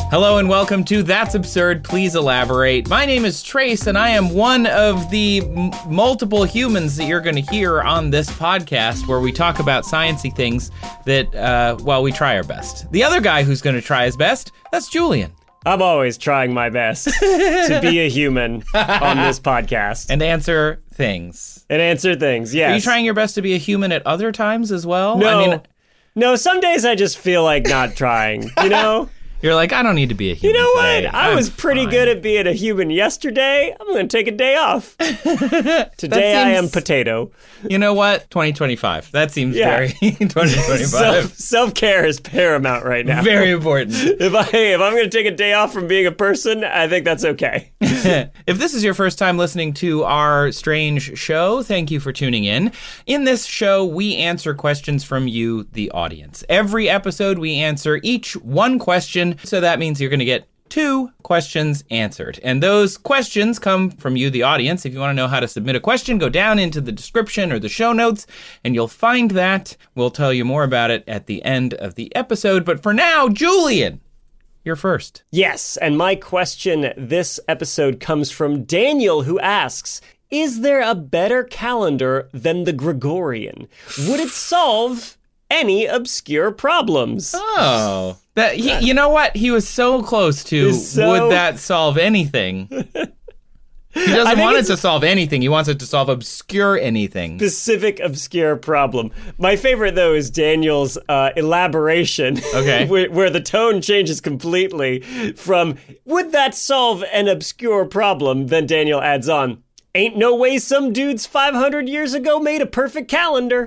Hello and welcome to That's Absurd, Please Elaborate. My name is Trace and I am one of the multiple humans that you're going to hear on this podcast where we talk about sciencey things that, we try our best. The other guy who's going to try his best, that's Julian. I'm always trying my best to be a human on this podcast. And answer things. Yes. Are you trying your best to be a human at other times as well? No, some days I just feel like not trying, you know? You're like, I don't need to be a human. You know today. what? I was pretty good at being a human yesterday. I'm going to take a day off. Today I am potato. You know what? 2025. That seems very 2025. Self-care is paramount right now. Very important. If I'm going to take a day off from being a person, I think that's okay. If this is your first time listening to our strange show, thank you for tuning in. In this show, we answer questions from you, the audience. Every episode, we answer each one question. So that means you're going to get 2 questions answered. And those questions come from you, the audience. If you want to know how to submit a question, go down into the description or the show notes, and you'll find that. We'll tell you more about it at the end of the episode. But for now, Julian, you're first. Yes, and my question this episode comes from Daniel, who asks, is there a better calendar than the Gregorian? Would it solve any obscure problems? Oh, you know what? He was so close to, would that solve anything? He doesn't want it to solve anything. He wants it to solve obscure anything. Specific obscure problem. My favorite, though, is Daniel's elaboration. Okay. where the tone changes completely from, would that solve an obscure problem? Then Daniel adds on, ain't no way some dudes 500 years ago made a perfect calendar.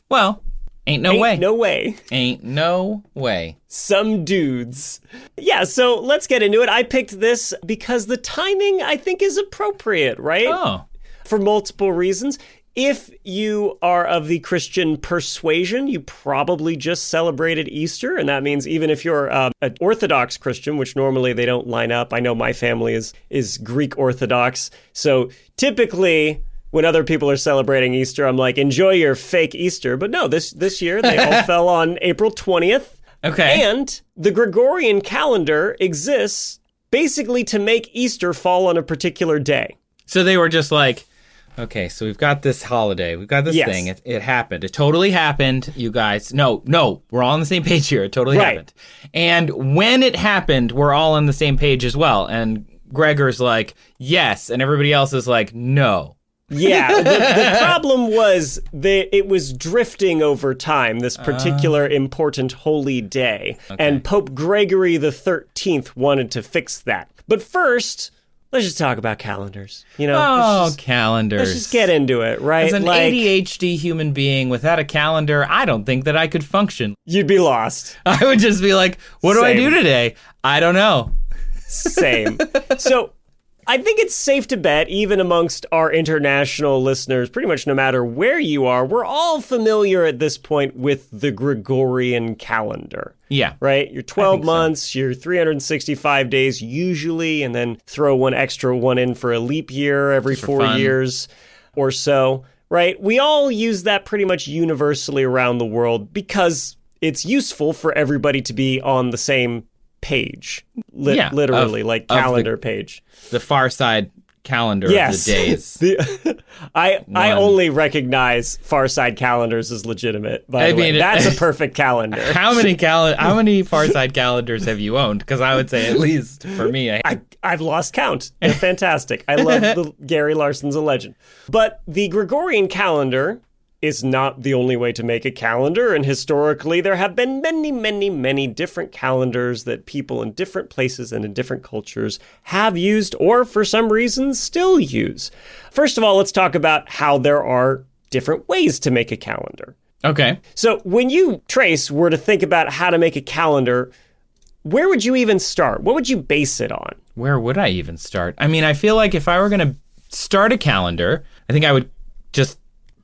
Well, ain't no way. Ain't no way. Some dudes. Yeah, so let's get into it. I picked this because the timing, I think, is appropriate, right? Oh. For multiple reasons. If you are of the Christian persuasion, you probably just celebrated Easter, and that means even if you're an Orthodox Christian, which normally they don't line up. I know my family is Greek Orthodox, so typically when other people are celebrating Easter, I'm like, enjoy your fake Easter. But no, this year they all fell on April 20th. Okay. And the Gregorian calendar exists basically to make Easter fall on a particular day. So they were just like, okay, so we've got this holiday. We've got this thing. It happened. It totally happened, you guys. No, we're all on the same page here. It totally happened. And when it happened, we're all on the same page as well. And Gregor's like, yes. And everybody else is like, no. Yeah, the problem was it was drifting over time, this particular important holy day. Okay. And Pope Gregory the 13th wanted to fix that. But first, let's just talk about calendars. Calendars. Let's just get into it, right? As an ADHD human being without a calendar, I don't think that I could function. You'd be lost. I would just be like, what do I do today? I don't know. Same. So I think it's safe to bet, even amongst our international listeners, pretty much no matter where you are, we're all familiar at this point with the Gregorian calendar. Yeah. Right? Your 12 months, your 365 days usually, and then throw one extra one in for a leap year every 4 years or so. Right? We all use that pretty much universally around the world because it's useful for everybody to be on the same page, literally, like calendar page. The far side calendar of the days. I only recognize far side calendars as legitimate, by the way. That's a perfect calendar. How many far side calendars have you owned? Because I would say at least for me. I've lost count. They're fantastic. I love Gary Larson's a legend. But the Gregorian calendar is not the only way to make a calendar, and historically there have been many, many, many different calendars that people in different places and in different cultures have used or for some reason still use. First of all, let's talk about how there are different ways to make a calendar. Okay. So when you, Trace, were to think about how to make a calendar, where would you even start? What would you base it on? Where would I even start? I mean, I feel like if I were going to start a calendar, I think I would just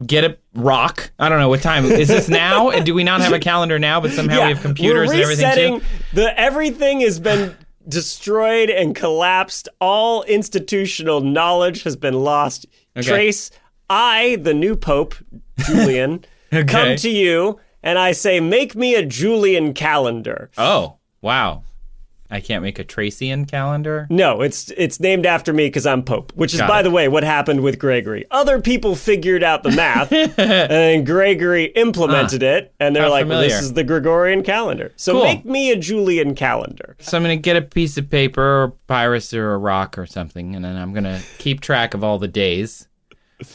get a rock. I don't know what time. Is this now? And do we not have a calendar now, but somehow we have computers and everything too? Everything has been destroyed and collapsed. All institutional knowledge has been lost. Okay. Trace, I, the new Pope, Julian, come to you and I say, make me a Julian calendar. Oh. Wow. I can't make a Tracian calendar? No, it's named after me because I'm Pope, which is, by the way, what happened with Gregory. Other people figured out the math, and Gregory implemented it, and they're like, well, this is the Gregorian calendar. So make me a Julian calendar. So I'm going to get a piece of paper or papyrus or a rock or something, and then I'm going to keep track of all the days,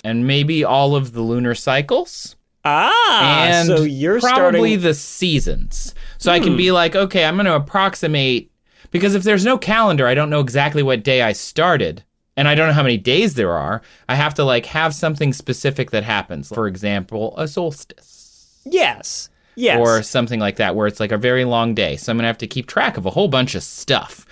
and maybe all of the lunar cycles. And so you're probably the seasons. So I can be like, okay, I'm going to approximate. Because if there's no calendar, I don't know exactly what day I started, and I don't know how many days there are. I have to have something specific that happens. For example, a solstice. Yes. Or something like that, where it's a very long day. So I'm going to have to keep track of a whole bunch of stuff.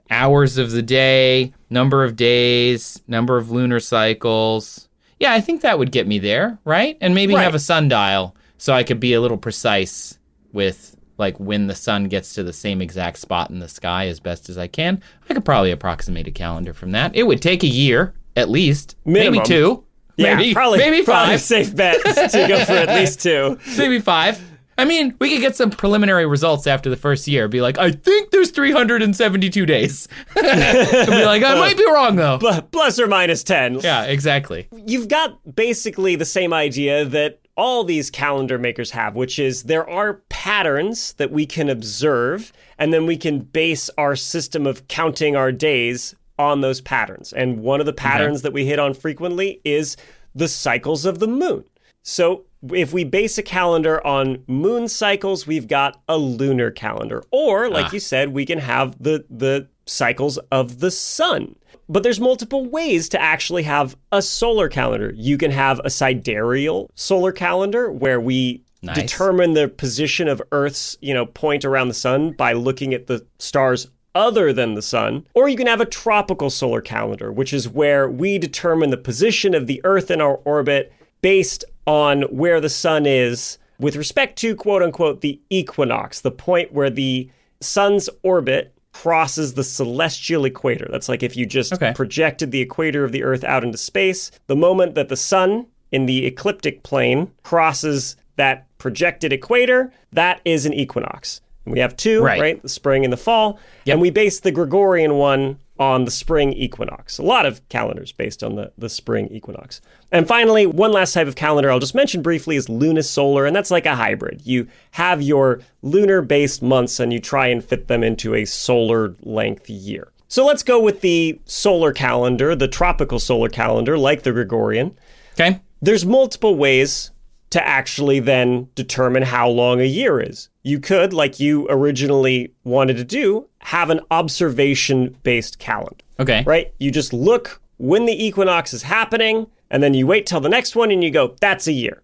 Hours of the day, number of days, number of lunar cycles. Yeah, I think that would get me there, right? And maybe have a sundial so I could be a little precise with when the sun gets to the same exact spot in the sky as best as I can. I could probably approximate a calendar from that. It would take a year, at least. Minimum. Maybe 2. Yeah, maybe 5. Probably a safe bet to go for at least 2. Maybe 5. I mean, we could get some preliminary results after the first year. Be like, I think there's 372 days. Be like, I might be wrong, though. Plus or minus 10. Yeah, exactly. You've got basically the same idea that all these calendar makers have, which is there are patterns that we can observe, and then we can base our system of counting our days on those patterns. And one of the patterns that we hit on frequently is the cycles of the moon. So if we base a calendar on moon cycles, we've got a lunar calendar. Or, like you said, we can have the cycles of the sun. But there's multiple ways to actually have a solar calendar. You can have a sidereal solar calendar where we determine the position of Earth's, point around the sun by looking at the stars other than the sun. Or you can have a tropical solar calendar, which is where we determine the position of the Earth in our orbit based on where the sun is with respect to, quote unquote, the equinox, the point where the sun's orbit crosses the celestial equator. That's like if you just projected the equator of the Earth out into space, the moment that the sun in the ecliptic plane crosses that projected equator, that is an equinox. And we have 2, right? The spring and the fall. Yep. And we base the Gregorian one on the spring equinox. A lot of calendars based on the spring equinox. And finally, one last type of calendar I'll just mention briefly is lunisolar, and that's like a hybrid. You have your lunar-based months and you try and fit them into a solar-length year. So let's go with the solar calendar, the tropical solar calendar, like the Gregorian. Okay. There's multiple ways to actually then determine how long a year is. You could, like you originally wanted to do, have an observation-based calendar. Okay. Right? You just look when the equinox is happening, and then you wait till the next one, and you go, that's a year.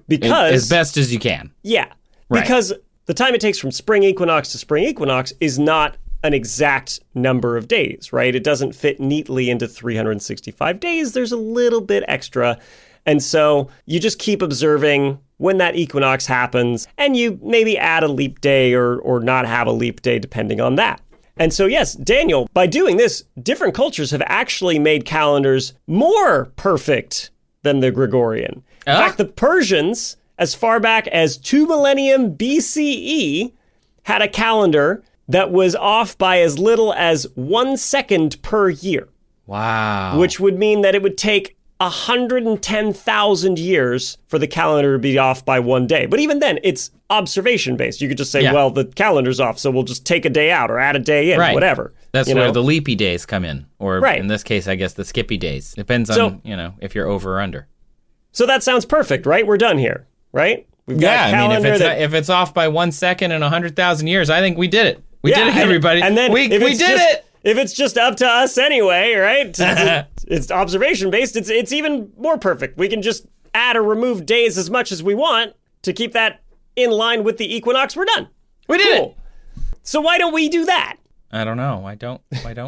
Because... as best as you can. Yeah. Right. Because the time it takes from spring equinox to spring equinox is not an exact number of days, right? It doesn't fit neatly into 365 days. There's a little bit extra. And so you just keep observing when that equinox happens, and you maybe add a leap day or not have a leap day depending on that. And so, yes, Daniel, by doing this, different cultures have actually made calendars more perfect than the Gregorian. In fact, the Persians, as far back as 2 millennium BCE, had a calendar that was off by as little as 1 second per year. Wow. Which would mean that it would take 110,000 years for the calendar to be off by 1 day. But even then, it's observation-based. You could just say, well, the calendar's off, so we'll just take a day out or add a day in, whatever. That's where the leapy days come in. Or in this case, I guess the skippy days. Depends on, if you're over or under. So that sounds perfect, right? We're done here, right? We've got a calendar if it's off by 1 second in 100,000 years, I think we did it. We did it, everybody. And then we did it. If it's just up to us anyway, right? It's observation-based. It's even more perfect. We can just add or remove days as much as we want to keep that in line with the equinox. We're done. We did it. So why don't we do that? I don't know. Why don't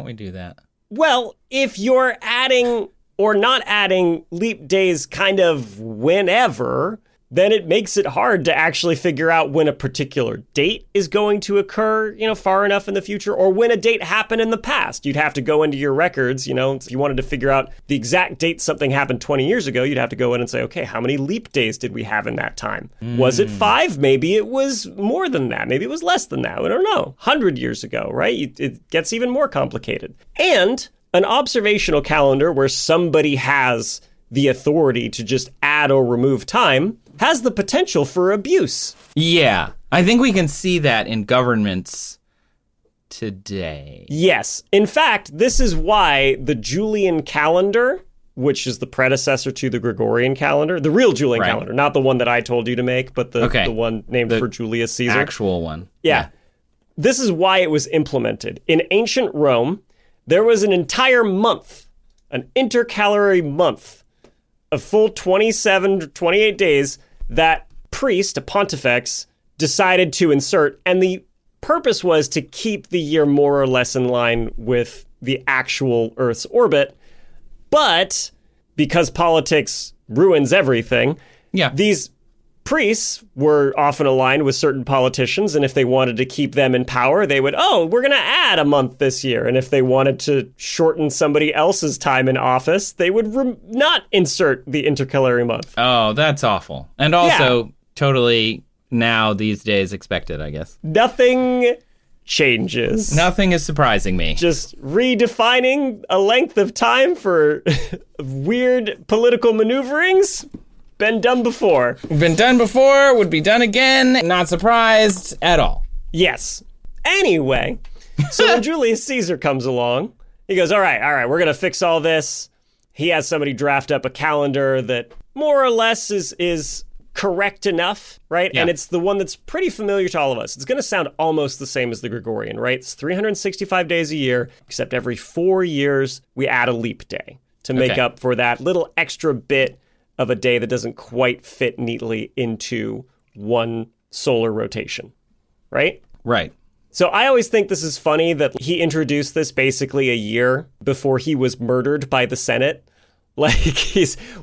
we do that? Well, if you're adding or not adding leap days kind of whenever, then it makes it hard to actually figure out when a particular date is going to occur, far enough in the future, or when a date happened in the past. You'd have to go into your records, if you wanted to figure out the exact date something happened 20 years ago, you'd have to go in and say, okay, how many leap days did we have in that time? Was it 5? Maybe it was more than that. Maybe it was less than that. I don't know. 100 years ago, right? It gets even more complicated. And an observational calendar where somebody has the authority to just add or remove time has the potential for abuse. Yeah, I think we can see that in governments today. Yes. In fact, this is why the Julian Calendar, which is the predecessor to the Gregorian calendar, the real Julian calendar, not the one that I told you to make, but the one named for Julius Caesar. Actual one. Yeah. This is why it was implemented. In ancient Rome, there was an entire month, an intercalary month, a full 27 to 28 days that priest, a pontifex, decided to insert. And the purpose was to keep the year more or less in line with the actual Earth's orbit. But because politics ruins everything, these priests were often aligned with certain politicians. And if they wanted to keep them in power, they would, we're going to add a month this year. And if they wanted to shorten somebody else's time in office, they would not insert the intercalary month. Oh, that's awful. And also totally now these days expected, I guess. Nothing changes. Nothing is surprising me. Just redefining a length of time for weird political maneuverings. Been done before. Been done before, would be done again. Not surprised at all. Yes. Anyway, so when Julius Caesar comes along, he goes, all right, we're going to fix all this. He has somebody draft up a calendar that more or less is correct enough, right? Yeah. And it's the one that's pretty familiar to all of us. It's going to sound almost the same as the Gregorian, right? It's 365 days a year, except every 4 years we add a leap day to make up for that little extra bit of a day that doesn't quite fit neatly into one solar rotation, right? Right. So I always think this is funny that he introduced this basically a year before he was murdered by the Senate. Like,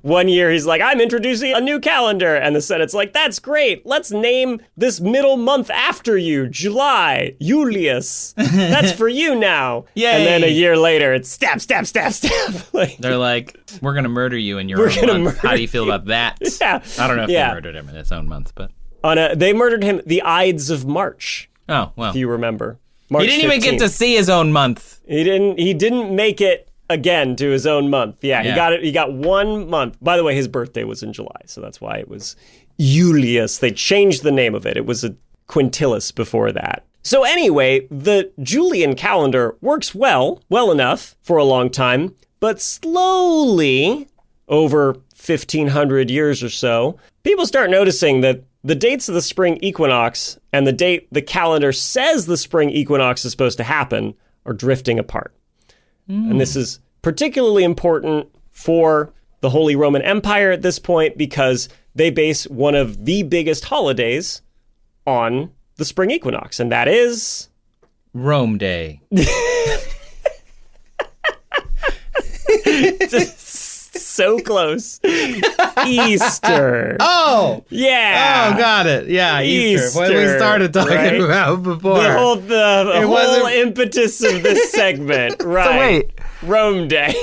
1 year he's like, I'm introducing a new calendar. And the Senate's like, that's great. Let's name this middle month after you, July, Julius. That's for you now. Yay. And then a year later, it's stab, stab, stab, stab. They're like, we're going to murder you in your own month. How do you feel about that? Yeah. I don't know if they murdered him in his own month, but... They murdered him the Ides of March. Oh, well. If you remember. March He didn't 15th. even get to see his own month. He didn't make it again to his own month. Yeah, he got it. He got 1 month. By the way, his birthday was in July, so that's why it was Julius. They changed the name of it. It was a quintilis before that. So anyway, the Julian calendar works well enough for a long time, but slowly, over 1,500 years or so, people start noticing that the dates of the spring equinox and the date the calendar says the spring equinox is supposed to happen are drifting apart. And this is particularly important for the Holy Roman Empire at this point because they base one of the biggest holidays on the spring equinox, and that is... Rome Day. So close. Easter. Oh! Yeah. Oh, got it. Yeah, Easter. What we Easter, started talking about before. The whole impetus of this segment. Right. So wait. Rome Day.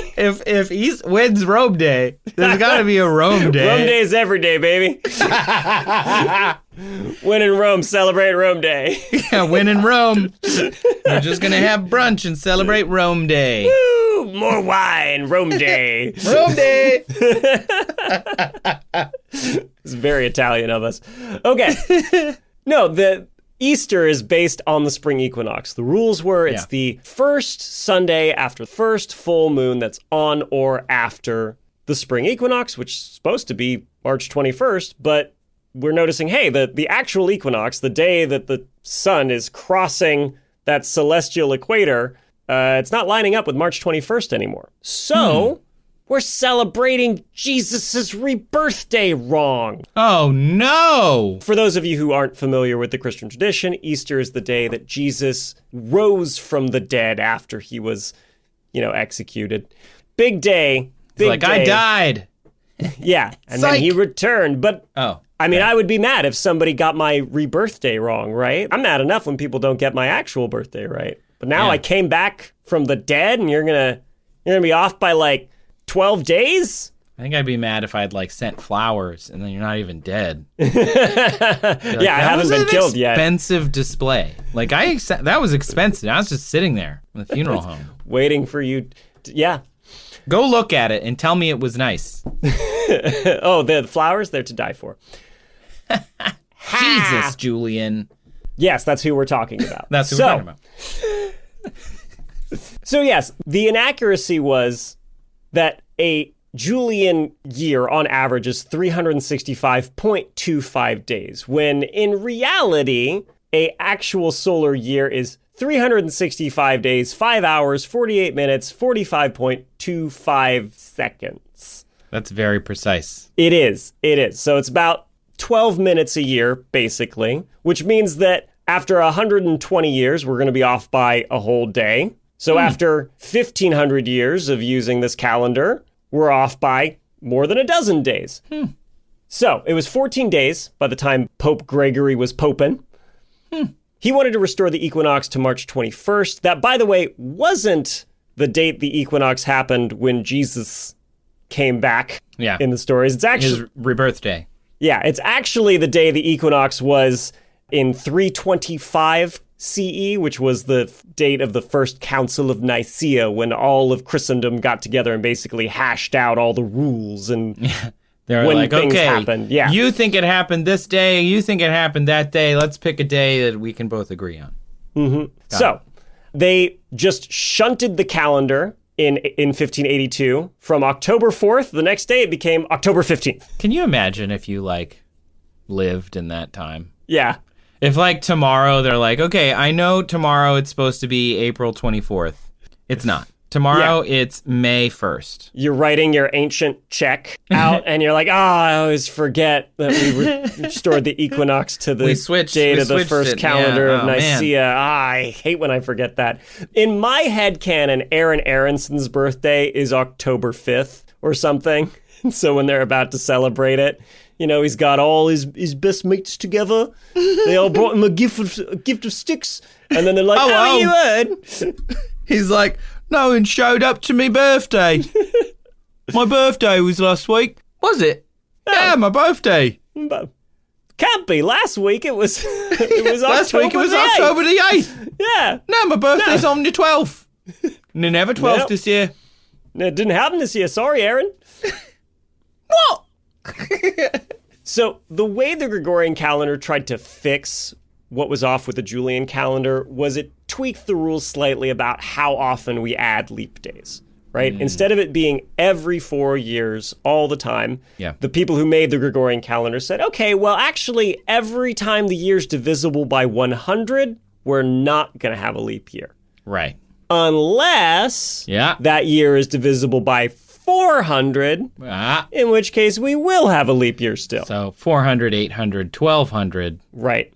When's Rome Day? There's got to be a Rome Day. Rome Day is every day, baby. When in Rome, celebrate Rome Day. Yeah, when in Rome. We're just going to have brunch and celebrate Rome Day. Woo! More wine, Rome Day. Rome Day. It's very Italian of us. Okay. No, the Easter is based on the spring equinox. The rules were it's the first Sunday after the first full moon that's on or after the spring equinox, which is supposed to be March 21st, but we're noticing, hey, the actual equinox, the day that the sun is crossing that celestial equator, it's not lining up with March 21st anymore. So we're celebrating Jesus' rebirth day wrong. Oh, no. For those of you who aren't familiar with the Christian tradition, Easter is the day that Jesus rose from the dead after he was, executed. Big day. Big Like, day. I died. Yeah, and Psych. then he returned. But I mean, I would be mad if somebody got my rebirth day wrong, right? I'm mad enough when people don't get my actual birthday right. But now I came back from the dead and you're gonna be off by like 12 days? I think I'd be mad if I'd like sent flowers and then you're not even dead. Like, I haven't been killed yet. Expensive display. Like that was expensive. I was just sitting there in the funeral home. Waiting for you. Yeah. Go look at it and tell me it was nice. Oh, the flowers, they're to die for. Jesus, Julian. Yes, that's who we're talking about. That's who we're talking about. So yes, the inaccuracy was that a Julian year on average is 365.25 days, when in reality, a actual solar year is 365 days, 5 hours, 48 minutes, 45.25 seconds. That's very precise. It is. So it's about 12 minutes a year, basically, which means that after 120 years, we're going to be off by a whole day. So after 1,500 years of using this calendar, we're off by more than a dozen days. So it was 14 days by the time Pope Gregory was poping. He wanted to restore the equinox to March 21st. That, by the way, wasn't the date the equinox happened when Jesus came back in the stories. It's actually his rebirth day. Yeah, it's actually the day the equinox was in 325 CE, which was the date of the First Council of Nicaea, when all of Christendom got together and basically hashed out all the rules and They're when like, things okay, happened. Yeah. You think it happened this day, you think it happened that day. Let's pick a day that we can both agree on. So they just shunted the calendar in 1582 from October 4th. The next day it became October 15th. Can you imagine if you lived in that time? Yeah. If tomorrow they're like, okay, I know tomorrow it's supposed to be April 24th. It's not. Tomorrow it's May 1st. You're writing your ancient check out and you're like, I always forget that we restored the equinox to the date of the first calendar of Nicaea. I hate when I forget that. In my headcanon, Aaron Aronson's birthday is October 5th or something. So when they're about to celebrate it, he's got all his best mates together. They all brought him a gift of sticks. And then they're like, you heard? He's like, no one showed up to my birthday. My birthday was last week. Was it? Yeah, my birthday. Can't be. Last week it was last week it was October the 8th. Yeah. No, my birthday's on the 12th. No, never 12th this year. No, it didn't happen this year. Sorry, Aaron. What? So the way the Gregorian calendar tried to fix what was off with the Julian calendar was it tweaked the rules slightly about how often we add leap days, right? Instead of it being every 4 years all the time, the people who made the Gregorian calendar said, okay, well, actually, every time the year's divisible by 100, we're not going to have a leap year. Right. Unless that year is divisible by 400, in which case we will have a leap year still. So 400, 800, 1200. Right.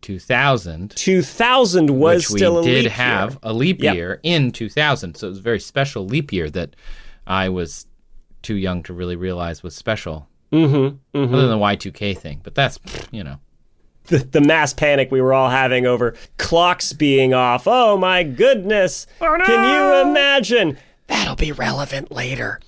2000. 2000 was still a leap year. We did have a leap year in 2000. So it was a very special leap year that I was too young to really realize was special. Other than the Y2K thing. But that's, The mass panic we were all having over clocks being off. Oh, my goodness. Oh, no. Can you imagine? That'll be relevant later.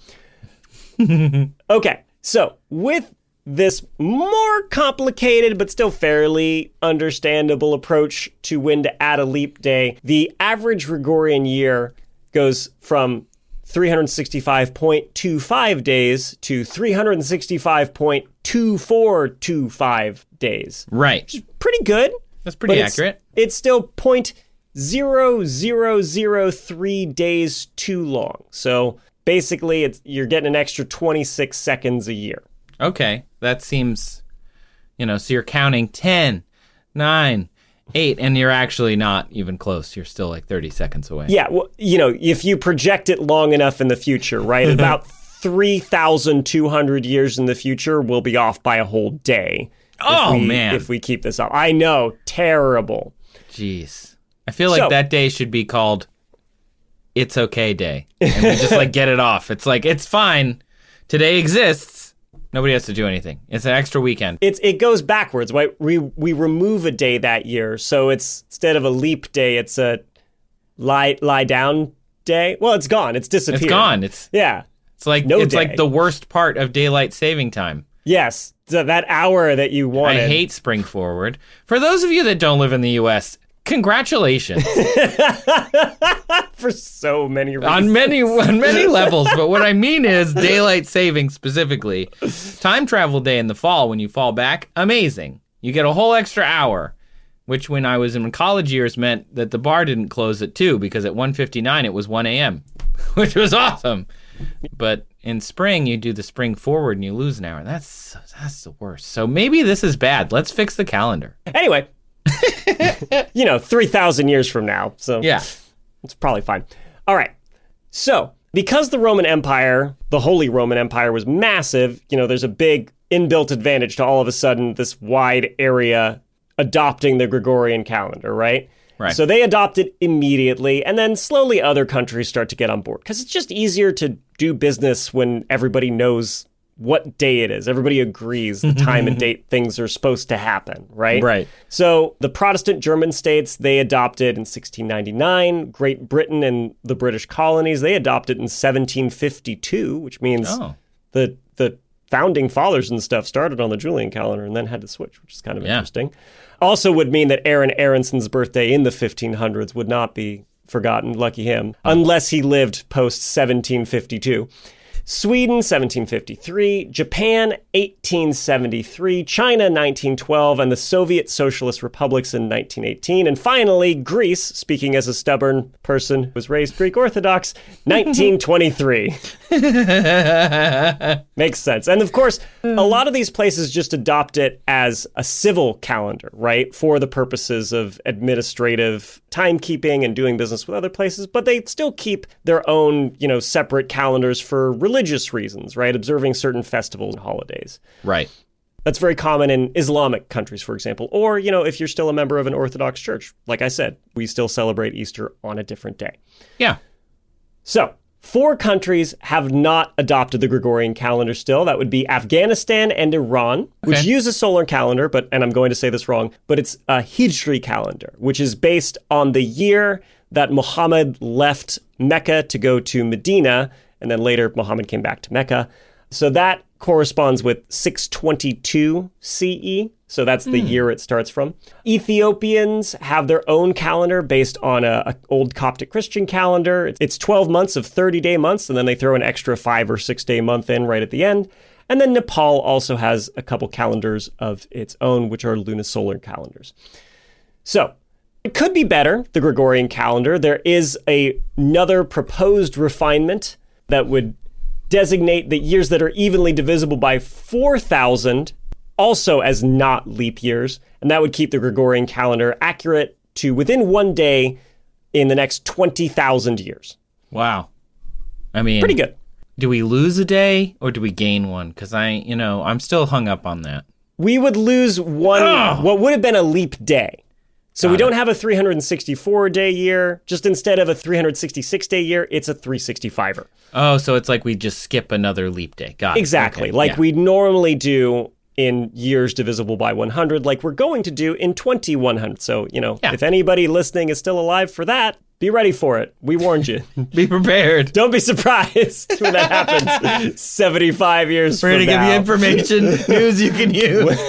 Okay, so with this more complicated but still fairly understandable approach to when to add a leap day, the average Gregorian year goes from 365.25 days to 365.2425 days. Right. Which is pretty good. That's pretty accurate. It's still 0.0003 days too long. So basically, you're getting an extra 26 seconds a year. Okay, that seems, so you're counting 10, 9, 8, and you're actually not even close. You're still 30 seconds away. Yeah, well, if you project it long enough in the future, right? About 3,200 years in the future, we'll be off by a whole day. Man. If we keep this up. I know, terrible. Jeez. I feel like that day should be called It's Okay Day. And we just get it off. It's it's fine. Today exists. Nobody has to do anything. It's an extra weekend. It goes backwards, right? We remove a day that year, so it's instead of a leap day, it's a lie down day. Well, it's gone. It's disappeared. It's gone. It's like like the worst part of daylight saving time. Yes, so that hour that you wanted. I hate spring forward. For those of you that don't live in the U.S., congratulations. For so many reasons. On many levels, but what I mean is daylight saving specifically. Time travel day in the fall when you fall back, amazing. You get a whole extra hour, which when I was in college years meant that the bar didn't close at 2 because at 1:59 it was 1 a.m., which was awesome. But in spring, you do the spring forward and you lose an hour. That's the worst. So maybe this is bad. Let's fix the calendar. Anyway, 3,000 years from now. So yeah. It's probably fine. All right. So because the Roman Empire, the Holy Roman Empire, was massive, there's a big inbuilt advantage to all of a sudden this wide area adopting the Gregorian calendar, right? Right. So they adopt it immediately, and then slowly other countries start to get on board because it's just easier to do business when everybody knows what day it is. Everybody agrees the time and date things are supposed to happen, right? Right. So the Protestant German states, they adopted in 1699. Great Britain and the British colonies, they adopted in 1752, which means the founding fathers and stuff started on the Julian calendar and then had to switch, which is kind of interesting. Also would mean that Aaron Aronson's birthday in the 1500s would not be forgotten, lucky him, unless he lived post 1752. Sweden, 1753, Japan, 1873, China, 1912, and the Soviet Socialist Republics in 1918. And finally, Greece, speaking as a stubborn person who was raised Greek Orthodox, 1923. Makes sense. And of course, a lot of these places just adopt it as a civil calendar, right? For the purposes of administrative timekeeping and doing business with other places, but they still keep their own, separate calendars for religious reasons, right? Observing certain festivals and holidays. Right. That's very common in Islamic countries, for example. Or, if you're still a member of an Orthodox church, like I said, we still celebrate Easter on a different day. Yeah. So 4 countries have not adopted the Gregorian calendar still. That would be Afghanistan and Iran, which use a solar calendar, and I'm going to say this wrong, but it's a Hijri calendar, which is based on the year that Muhammad left Mecca to go to Medina, and then later Muhammad came back to Mecca. So that corresponds with 622 CE. So that's the year it starts from. Ethiopians have their own calendar based on an old Coptic Christian calendar. It's 12 months of 30-day months, and then they throw an extra 5 or 6 day month in right at the end. And then Nepal also has a couple calendars of its own, which are lunisolar calendars. So it could be better, the Gregorian calendar. There is another proposed refinement that would designate the years that are evenly divisible by 4,000 also as not leap years, and that would keep the Gregorian calendar accurate to within 1 day in the next 20,000 years. Wow. I mean, pretty good. Do we lose a day or do we gain one? Because I'm still hung up on that. We would lose one, what would have been a leap day. So we don't have a 364-day year. Just instead of a 366-day year, it's a 365er. Oh, so it's like we just skip another leap day. Got it. Exactly. Okay. We normally do in years divisible by 100, like we're going to do in 2100. So, if anybody listening is still alive for that, be ready for it. We warned you. Be prepared. Don't be surprised when that happens 75 years from now. We're going to give you information, news you can use.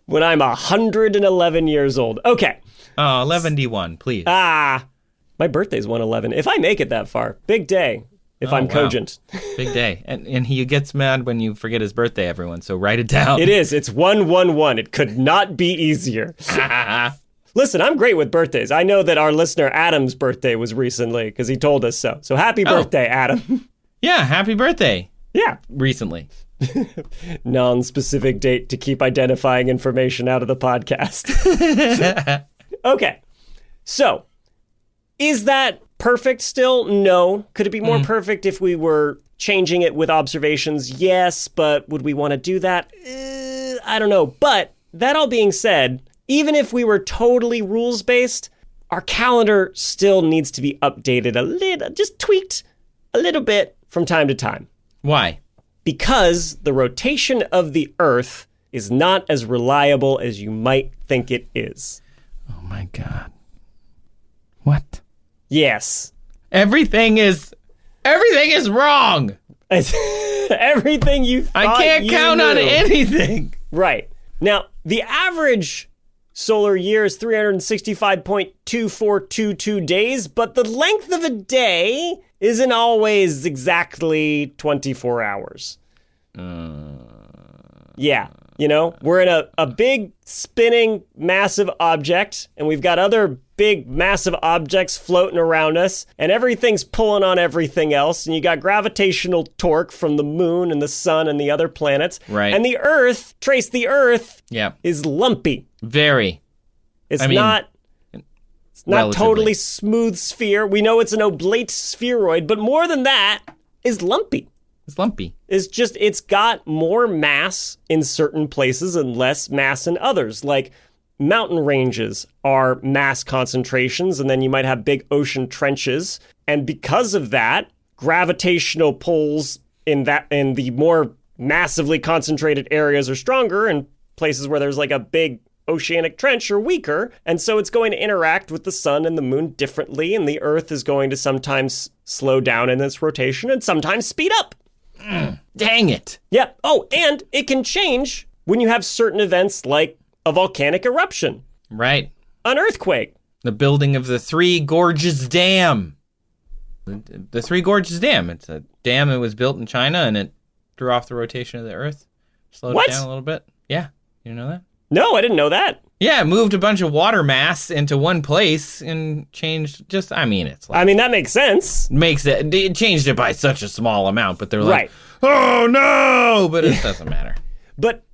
When I'm 111 years old. Okay. Oh, 11D1, please. My birthday's 111. If I make it that far, big day. If I'm cogent. Big day. And he gets mad when you forget his birthday, everyone. So write it down. It is. It's 111. It could not be easier. Listen, I'm great with birthdays. I know that our listener Adam's birthday was recently because he told us so. So happy birthday, Adam. Yeah, happy birthday. Yeah. Recently. Non-specific date to keep identifying information out of the podcast. Okay. So, is that perfect still? No. Could it be more perfect if we were changing it with observations? Yes, but would we want to do that? I don't know. But that all being said, even if we were totally rules-based, our calendar still needs to be updated a little, just tweaked a little bit from time to time. Why? Because the rotation of the Earth is not as reliable as you might think it is. Oh my God. What? Yes. Everything is wrong. Everything you thought I can't count on anything. Right. Now, the average solar year is 365.2422 days, but the length of a day isn't always exactly 24 hours. Yeah. You know, we're in a big spinning massive object, and we've got other big massive objects floating around us, and everything's pulling on everything else, and you got gravitational torque from the moon and the sun and the other planets. Right. And the Earth, the Earth, Yeah. is lumpy. Very. It's not totally smooth sphere. We know it's an oblate spheroid, but more than that, is lumpy. It's lumpy. It's got more mass in certain places and less mass in others. Like mountain ranges are mass concentrations, and then you might have big ocean trenches. And because of that, gravitational pulls in the more massively concentrated areas are stronger, and places where there's like a big oceanic trench are weaker. And so it's going to interact with the sun and the moon differently, and the Earth is going to sometimes slow down in its rotation and sometimes speed up. Dang it. Yeah. Oh, and it can change when you have certain events like a volcanic eruption. Right. An earthquake. The building of the Three Gorges Dam. The Three Gorges Dam. It's a dam that was built in China, and it threw off the rotation of the Earth. Slowed it down a little bit. Yeah. You know that? No, I didn't know that. Yeah, it moved a bunch of water mass into one place and changed it's like... that makes sense. It changed it by such a small amount, but they're like, Right. oh no, but it doesn't matter. But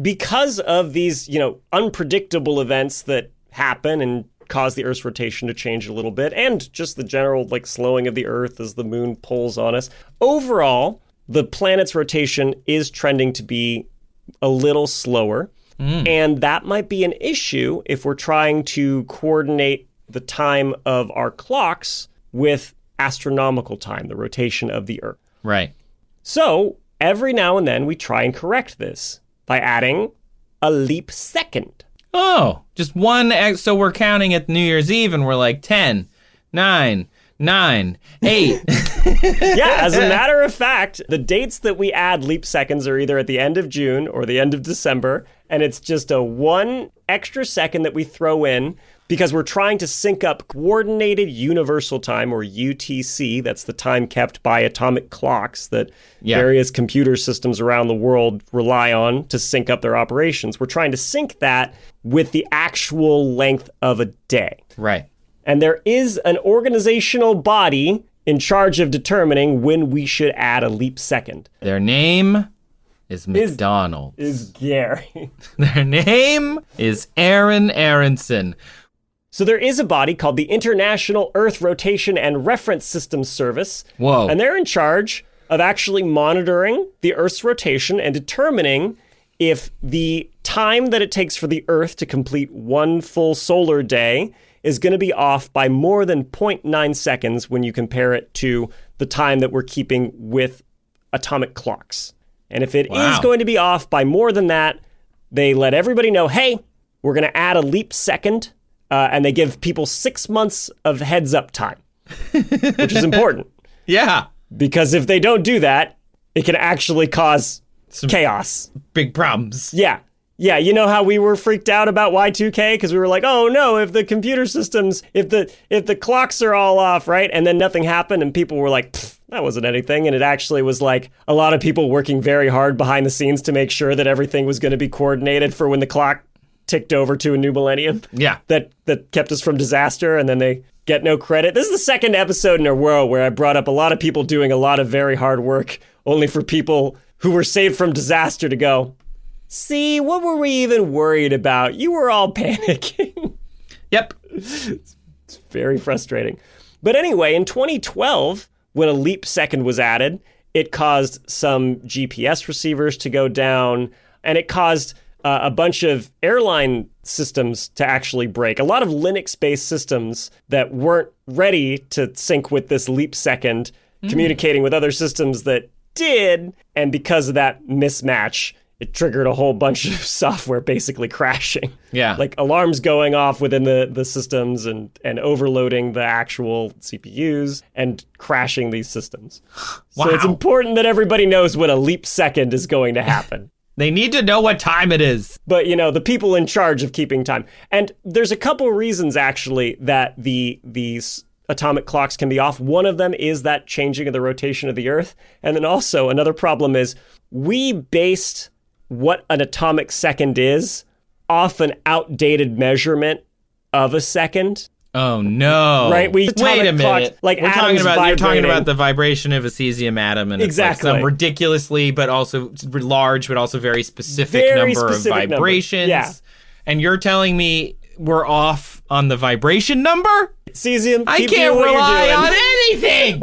because of these, unpredictable events that happen and cause the Earth's rotation to change a little bit, and just the general slowing of the Earth as the moon pulls on us, overall, the planet's rotation is trending to be a little slower. And that might be an issue if we're trying to coordinate the time of our clocks with astronomical time, the rotation of the Earth. Right. So every now and then we try and correct this by adding a leap second. Oh, just one. So we're counting at New Year's Eve and we're like 10, 9, 8. Yeah, as a matter of fact, the dates that we add leap seconds are either at the end of June or the end of December, and it's just a one extra second that we throw in because we're trying to sync up Coordinated Universal Time, or UTC. That's the time kept by atomic clocks that various computer systems around the world rely on to sync up their operations. We're trying to sync that with the actual length of a day. Right. And there is an organizational body in charge of determining when we should add a leap second. Their name is McDonald's. Is Gary. Their name is Aaron Aronson. So there is a body called the International Earth Rotation and Reference Systems Service. Whoa. And they're in charge of actually monitoring the Earth's rotation and determining if the time that it takes for the Earth to complete one full solar day is going to be off by more than 0.9 seconds when you compare it to the time that we're keeping with atomic clocks. And if it is going to be off by more than that, they let everybody know, hey, we're going to add a leap second, and they give people 6 months of heads up time, which is important. Yeah. Because if they don't do that, it can actually cause chaos. Big problems. Yeah. Yeah, you know how we were freaked out about Y2K because we were like, oh no, if the computer systems, if the clocks are all off, right? And then nothing happened and people were like, that wasn't anything. And it actually was like a lot of people working very hard behind the scenes to make sure that everything was going to be coordinated for when the clock ticked over to a new millennium. Yeah. That kept us from disaster, and then they get no credit. This is the second episode in a row where I brought up a lot of people doing a lot of very hard work only for people who were saved from disaster to go, see, what were we even worried about? You were all panicking. Yep. It's very frustrating. But anyway, in 2012, when a leap second was added, it caused some GPS receivers to go down, and it caused a bunch of airline systems to actually break. A lot of Linux-based systems that weren't ready to sync with this leap second, communicating with other systems that did. And because of that mismatch, it triggered a whole bunch of software basically crashing. Yeah. Like alarms going off within the systems and overloading the actual CPUs and crashing these systems. Wow. So it's important that everybody knows when a leap second is going to happen. They need to know what time it is. But, the people in charge of keeping time. And there's a couple reasons, actually, that these atomic clocks can be off. One of them is that changing of the rotation of the Earth. And then also another problem is we based what an atomic second is off an outdated measurement of a second. Oh no! Right? Wait a minute. Like you're talking about the vibration of a cesium atom, and exactly. It's like some ridiculously, but also large, but also very specific number of vibrations. Yeah. And you're telling me we're off on the vibration number? Cesium, I can't rely on anything.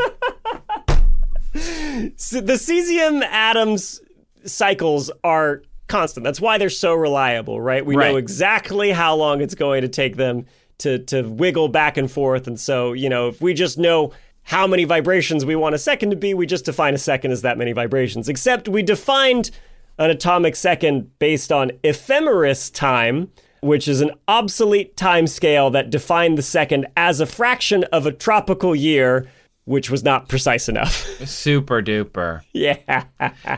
So the cesium atoms cycles are constant. That's why they're so reliable, right? We know exactly how long it's going to take them to wiggle back and forth. And so, if we just know how many vibrations we want a second to be, we just define a second as that many vibrations. Except we defined an atomic second based on ephemeris time, which is an obsolete time scale that defined the second as a fraction of a tropical year, which was not precise enough. Super duper. Yeah.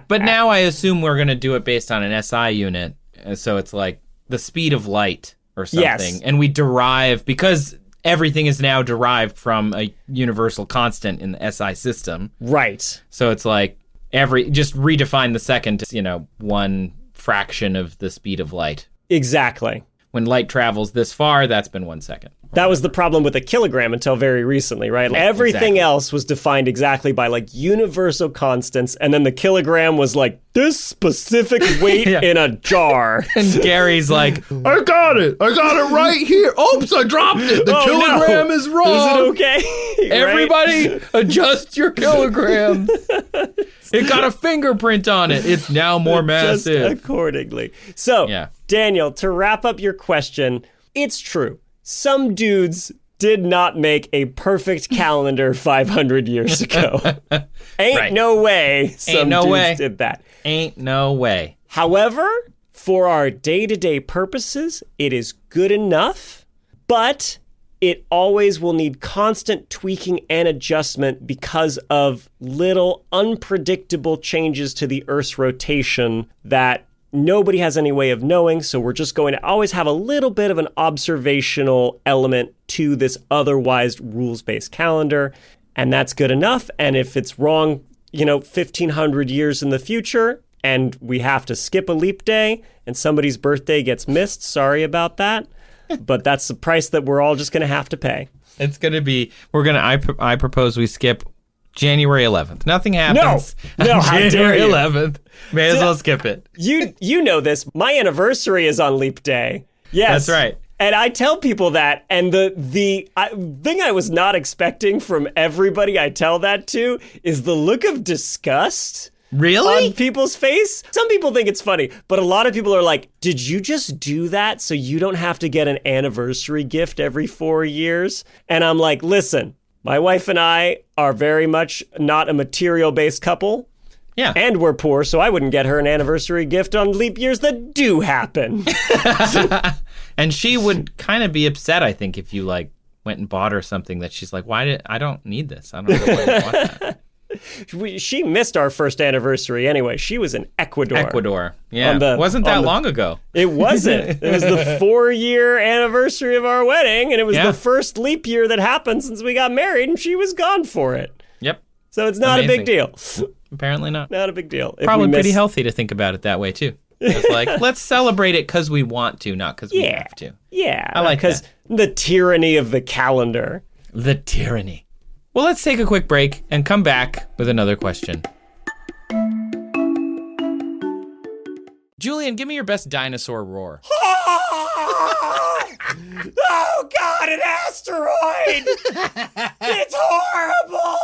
But now I assume we're going to do it based on an SI unit. So it's like the speed of light or something. Yes. And we derive, because everything is now derived from a universal constant in the SI system. Right. So it's like just redefine the second to, one fraction of the speed of light. Exactly. When light travels this far, that's been 1 second. That was the problem with a kilogram until very recently, right? Everything else was defined exactly by universal constants, and then the kilogram was like this specific weight in a jar. And Gary's like, I got it right here. Oops, I dropped it. The kilogram is wrong. Is it okay? Everybody, adjust your kilograms. It got a fingerprint on it. It's now more massive. Just accordingly. So, Daniel, to wrap up your question, it's true. Some dudes did not make a perfect calendar 500 years ago. Ain't no way some dudes did that. Ain't no way. However, for our day-to-day purposes, it is good enough, but it always will need constant tweaking and adjustment because of little unpredictable changes to the Earth's rotation that nobody has any way of knowing, so we're just going to always have a little bit of an observational element to this otherwise rules-based calendar, and that's good enough. And if it's wrong, 1,500 years in the future, and we have to skip a leap day, and somebody's birthday gets missed, sorry about that, but that's the price that we're all just going to have to pay. It's going to be, I propose we skip January 11th. Nothing happens. No, how dare January you. 11th. May as well skip it. You know this. My anniversary is on leap day. Yes. That's right. And I tell people that, and the thing I was not expecting from everybody I tell that to is the look of disgust. Really? On people's face. Some people think it's funny, but a lot of people are like, did you just do that so you don't have to get an anniversary gift every 4 years? And I'm like, listen, my wife and I are very much not a material-based couple. Yeah. And we're poor, so I wouldn't get her an anniversary gift on leap years that do happen. And she would kind of be upset, I think, if you went and bought her something that she's like, I don't need this. I don't know why I bought that. She missed our first anniversary anyway. She was in Ecuador. Yeah. Wasn't that long ago. It wasn't. It was the 4-year anniversary of our wedding, and it was the first leap year that happened since we got married, and she was gone for it. Yep. So it's not a big deal. Apparently not. Not a big deal. Probably pretty healthy to think about it that way, too. It's like, let's celebrate it because we want to, not because we have to. Yeah. I like that. Because the tyranny of the calendar. The tyranny. Well, let's take a quick break and come back with another question. Julian, give me your best dinosaur roar. Oh, God, an asteroid! It's horrible!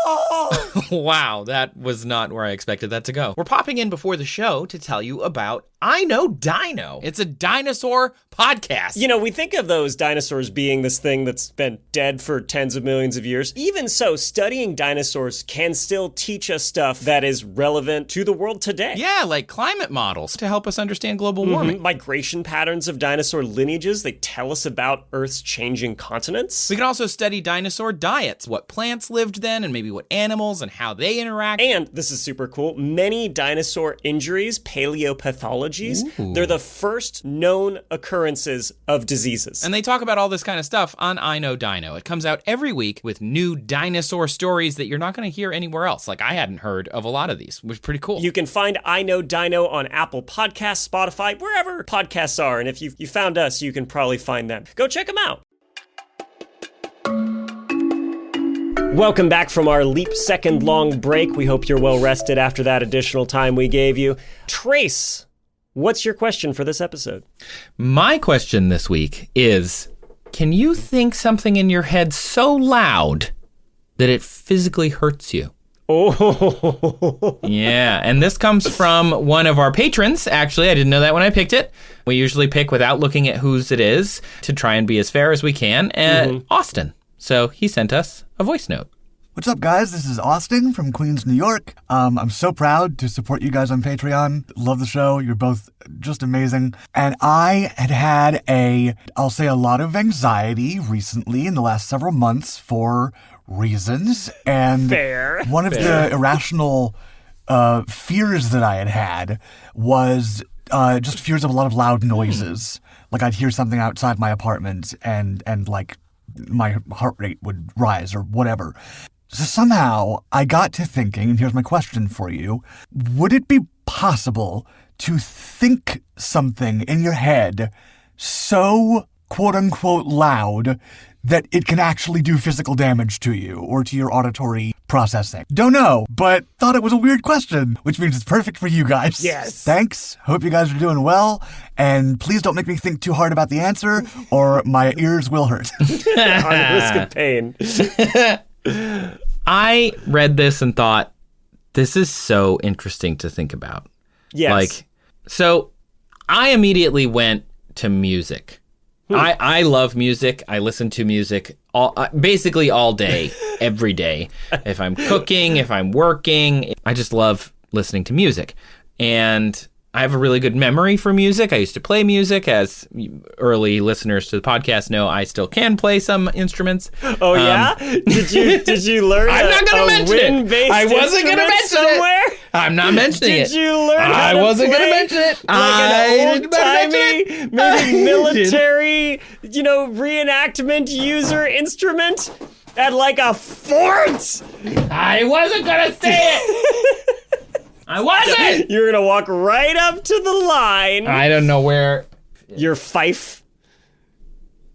Wow, that was not where I expected that to go. We're popping in before the show to tell you about I Know Dino. It's a dinosaur podcast. You know, we think of those dinosaurs being this thing that's been dead for tens of millions of years. Even so, studying dinosaurs can still teach us stuff that is relevant to the world today. Yeah, like climate models to help us understand global warming. Migration patterns of dinosaur lineages, they tell us about Earth's changing continents. We can also study dinosaur diets, what plants lived then, and maybe what animals and how they interact. And, this is super cool, many dinosaur injuries, paleopathologies, they're the first known occurrences of diseases. And they talk about all this kind of stuff on I Know Dino. It comes out every week with new dinosaur stories that you're not going to hear anywhere else. Like, I hadn't heard of a lot of these, which is pretty cool. You can find I Know Dino on Apple Podcasts, Spotify, wherever podcasts are. And if you found us, you can probably find them. Go check them out. Welcome back from our leap-second-long break. We hope you're well rested after that additional time we gave you. Trace, what's your question for this episode? My question this week is, can you think something in your head so loud that it physically hurts you? Oh. Yeah, and this comes from one of our patrons. Actually, I didn't know that when I picked it. We usually pick without looking at whose it is to try and be as fair as we can. Austin. So he sent us a voice note. What's up, guys? This is Austin from Queens, New York. I'm so proud to support you guys on Patreon. Love the show. You're both just amazing. And I had I'll say a lot of anxiety recently in the last several months for reasons. And one of the irrational fears that I had was just fears of a lot of loud noises. Like I'd hear something outside my apartment and like my heart rate would rise or whatever. So somehow I got to thinking, and here's my question for you. Would it be possible to think something in your head so quote unquote loud that it can actually do physical damage to you or to your auditory processing? Don't know, but thought it was a weird question, which means it's perfect for you guys. Yes. Thanks. Hope you guys are doing well. And please don't make me think too hard about the answer or my ears will hurt. On the risk of pain. I read this and thought, this is so interesting to think about. Yes. So I immediately went to music. I love music. I listen to music basically all day, every day. If I'm cooking, if I'm working, I just love listening to music. And I have a really good memory for music. I used to play music. As early listeners to the podcast know, I still can play some instruments. Oh, yeah? Did you learn I'm not going to mention it. I wasn't going to mention somewhere? it. I'm not mentioning it. Did you learn how to wasn't play going to mention it. Like an old-timey, maybe military, it. reenactment user instrument at like a fort? I wasn't going to say it. I wasn't! You're going to walk right up to the line. I don't know where. Your fife.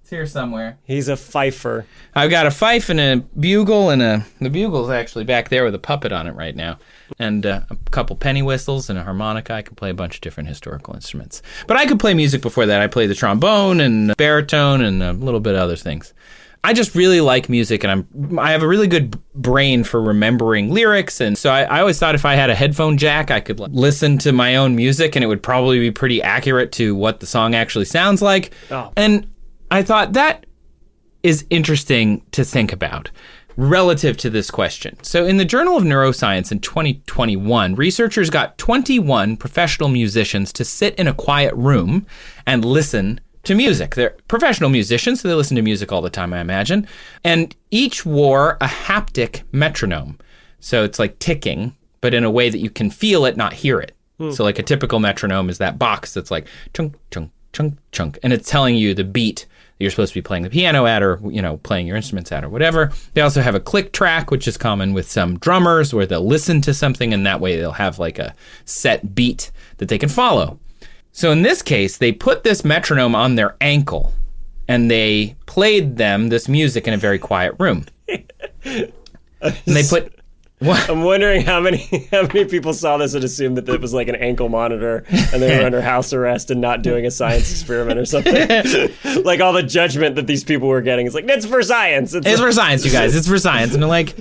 It's here somewhere. He's a fifer. I've got a fife and a bugle, and the bugle's actually back there with a puppet on it right now. And a couple penny whistles and a harmonica. I can play a bunch of different historical instruments. But I could play music before that. I played the trombone and baritone and a little bit of other things. I just really like music, and I have a really good brain for remembering lyrics, and so I always thought if I had a headphone jack, I could listen to my own music, and it would probably be pretty accurate to what the song actually sounds like. Oh. And I thought that is interesting to think about relative to this question. So in the Journal of Neuroscience in 2021, researchers got 21 professional musicians to sit in a quiet room and listen to music. They're professional musicians, so they listen to music all the time, I imagine. And each wore a haptic metronome. So it's like ticking, but in a way that you can feel it, not hear it. So like a typical metronome is that box that's like chunk, chunk, chunk, chunk. And it's telling you the beat that you're supposed to be playing the piano at or, playing your instruments at or whatever. They also have a click track, which is common with some drummers where they'll listen to something and that way they'll have like a set beat that they can follow. So in this case, they put this metronome on their ankle and they played them this music in a very quiet room. And they put I'm wondering how many people saw this and assumed that it was like an ankle monitor and they were under house arrest and not doing a science experiment or something. Like all the judgment that these people were getting. It's like, it's for science. It's for science, you guys. It's for science. And they're like,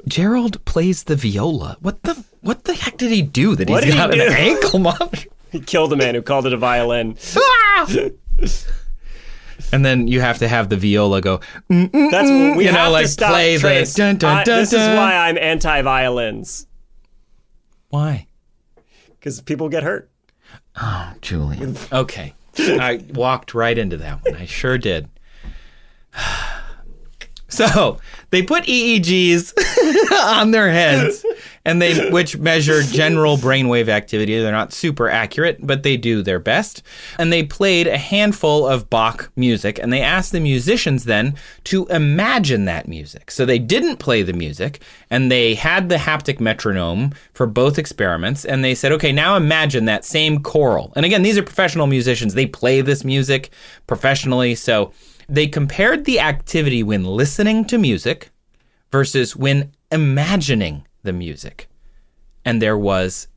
Gerald plays the viola. What the heck did he do that he's got an ankle monitor? He killed a man who called it a violin. And then you have to have the viola go. That's what we have to stop. Play Trace. dun, dun, dun, this is why I'm anti-violins. Why? Because people get hurt. Oh, Julian. Okay, I walked right into that one. I sure did. So they put EEGs on their heads, and which measure general brainwave activity. They're not super accurate, but they do their best. And they played a handful of Bach music, and they asked the musicians then to imagine that music. So they didn't play the music, and they had the haptic metronome for both experiments, and they said, okay, now imagine that same choral. And again, these are professional musicians. They play this music professionally, so they compared the activity when listening to music versus when imagining the music. And there was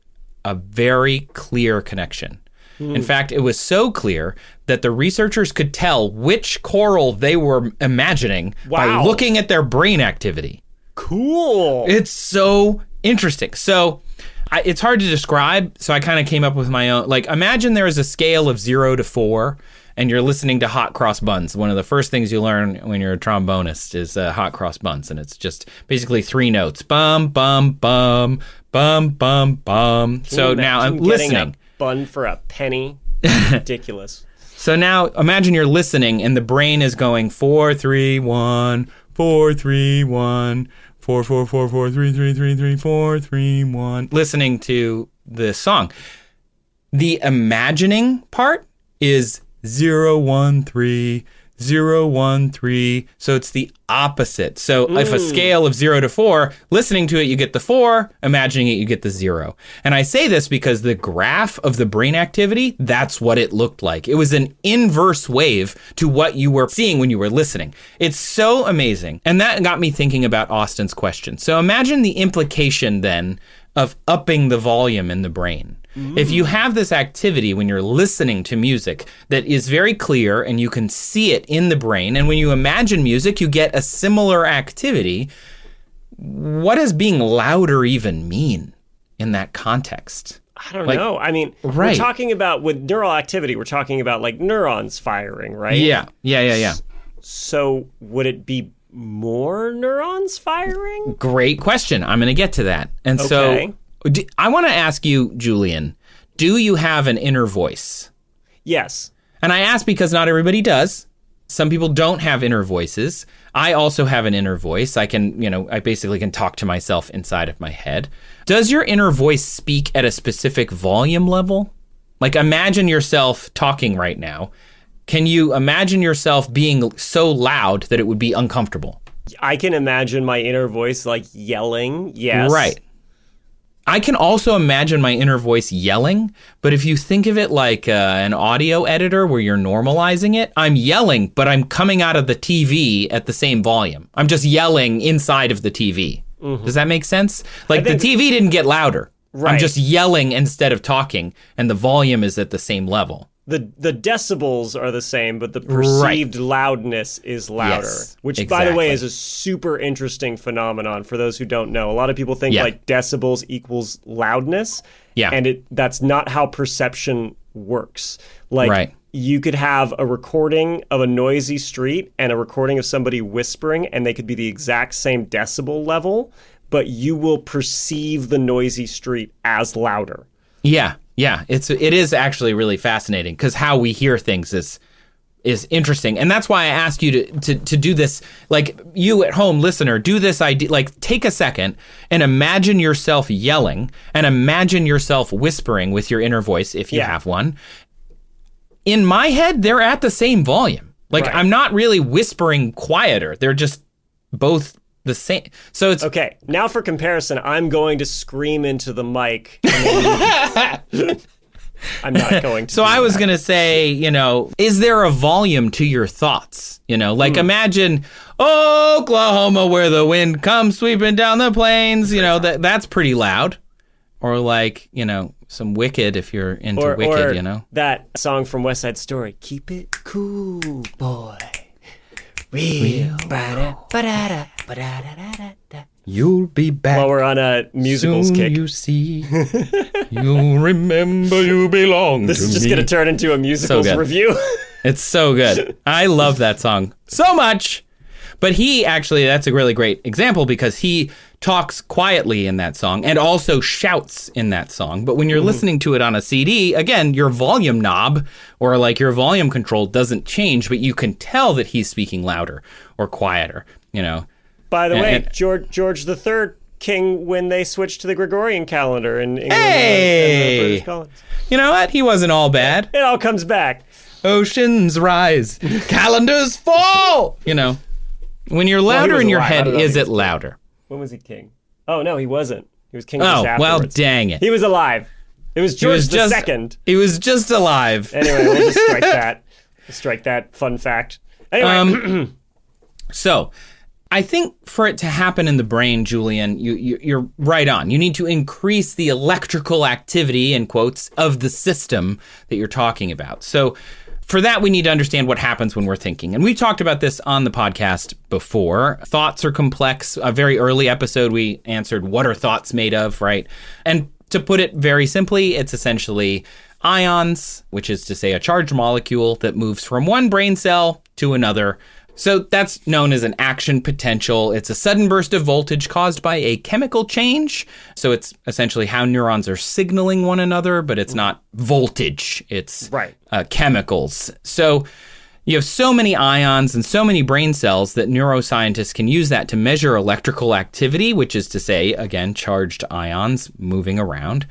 a very clear connection. In fact, it was so clear that the researchers could tell which choral they were imagining by looking at their brain activity. Cool. It's so interesting. So it's hard to describe, so I kind of came up with my own. Like, imagine there is a scale of 0 to 4, and you're listening to hot cross buns. One of the first things you learn when you're a trombonist is hot cross buns, and it's just basically 3 notes. Bum, bum, bum, bum, bum, bum. So now I'm listening. A bun for a penny? Ridiculous. So now imagine you're listening, and the brain is going 4, 3, 1, 4, 3, 1, 4, 4, 4, 4, 3, 3, 3, 3, 4, 3, 1, listening to this song. The imagining part is 0, 1, 3, 0, 1, 3. So it's the opposite. So if a scale of 0 to 4, listening to it, you get the 4, imagining it, you get the 0. And I say this because the graph of the brain activity, that's what it looked like. It was an inverse wave to what you were seeing when you were listening. It's so amazing. And that got me thinking about Austin's question. So imagine the implication then of upping the volume in the brain. If you have this activity when you're listening to music that is very clear and you can see it in the brain, and when you imagine music, you get a similar activity, what does being louder even mean in that context? I don't know. I mean, we're talking about with neural activity, we're talking about like neurons firing, right? Yeah. So would it be more neurons firing? Great question. I'm going to get to that. And so I want to ask you, Julian, do you have an inner voice? Yes. And I ask because not everybody does. Some people don't have inner voices. I also have an inner voice. I basically can talk to myself inside of my head. Does your inner voice speak at a specific volume level? Like, imagine yourself talking right now. Can you imagine yourself being so loud that it would be uncomfortable? I can imagine my inner voice like yelling, yes. Right. I can also imagine my inner voice yelling, but if you think of it like an audio editor where you're normalizing it, I'm yelling, but I'm coming out of the TV at the same volume. I'm just yelling inside of the TV. Mm-hmm. Does that make sense? Like the TV didn't get louder. Right. I'm just yelling instead of talking, and the volume is at the same level. The decibels are the same, but the perceived loudness is louder, which, by the way, is a super interesting phenomenon for those who don't know. A lot of people think like decibels equals loudness, and that's not how perception works. Like you could have a recording of a noisy street and a recording of somebody whispering, and they could be the exact same decibel level, but you will perceive the noisy street as louder. Yeah, it is actually really fascinating because how we hear things is interesting, and that's why I ask you to do this. Like, you at home, listener, do this idea. Like, take a second and imagine yourself yelling, and imagine yourself whispering with your inner voice if you have one. In my head, they're at the same volume. Like, I'm not really whispering quieter. They're just both the same. So it's okay. Now for comparison, I'm going to scream into the mic. I'm not going to. So I was going to say, is there a volume to your thoughts? Like imagine Oklahoma where the wind comes sweeping down the plains, that's pretty loud. Or like, some Wicked if you're into Wicked, that song from West Side Story, keep it cool, boy. Real. You'll be back. While we're on a musicals soon kick. You see, you'll remember you belong This to is just me. going to turn into a musicals good. review. It's so good. I love that song so much. But that's a really great example because he talks quietly in that song and also shouts in that song. But when you're listening to it on a CD, again, your volume knob or like your volume control doesn't change, but you can tell that he's speaking louder or quieter, By the way, George III king when they switched to the Gregorian calendar in England and the British colonies. You know what? He wasn't all bad. It all comes back. Oceans rise, calendars fall. When you're louder in your head, is it louder? When was he king? Oh, no, he wasn't. He was king just afterwards. Well, dang it. He was alive. It was George II. He was just alive. Anyway, we'll just strike that. Strike that fun fact. Anyway. So, I think for it to happen in the brain, Julian, you're right on. You need to increase the electrical activity, in quotes, of the system that you're talking about. So, for that, we need to understand what happens when we're thinking. And we talked about this on the podcast before. Thoughts are complex. A very early episode, we answered, what are thoughts made of, right? And to put it very simply, it's essentially ions, which is to say a charged molecule that moves from one brain cell to another. So that's known as an action potential. It's a sudden burst of voltage caused by a chemical change. So it's essentially how neurons are signaling one another, but it's not voltage. It's chemicals. So you have so many ions and so many brain cells that neuroscientists can use that to measure electrical activity, which is to say, again, charged ions moving around.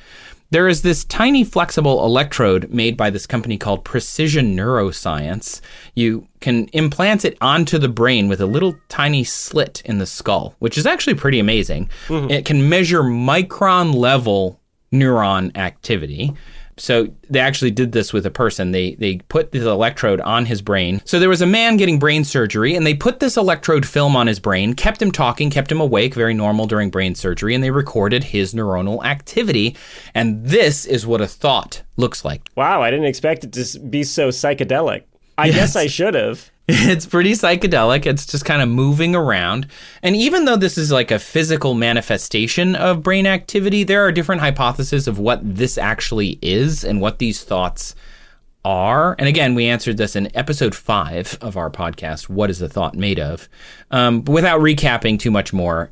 There is this tiny flexible electrode made by this company called Precision Neuroscience. You can implant it onto the brain with a little tiny slit in the skull, which is actually pretty amazing. It can measure micron level neuron activity. So they actually did this with a person. They put the electrode on his brain. So there was a man getting brain surgery, and they put this electrode film on his brain, kept him talking, kept him awake, very normal during brain surgery, and they recorded his neuronal activity. And this is what a thought looks like. Wow, I didn't expect it to be so psychedelic. I guess I should have. It's pretty psychedelic. It's just kind of moving around. And even though this is like a physical manifestation of brain activity, there are different hypotheses of what this actually is and what these thoughts are. And again, we answered this in episode 5 of our podcast, What is a Thought Made Of? But without recapping too much more,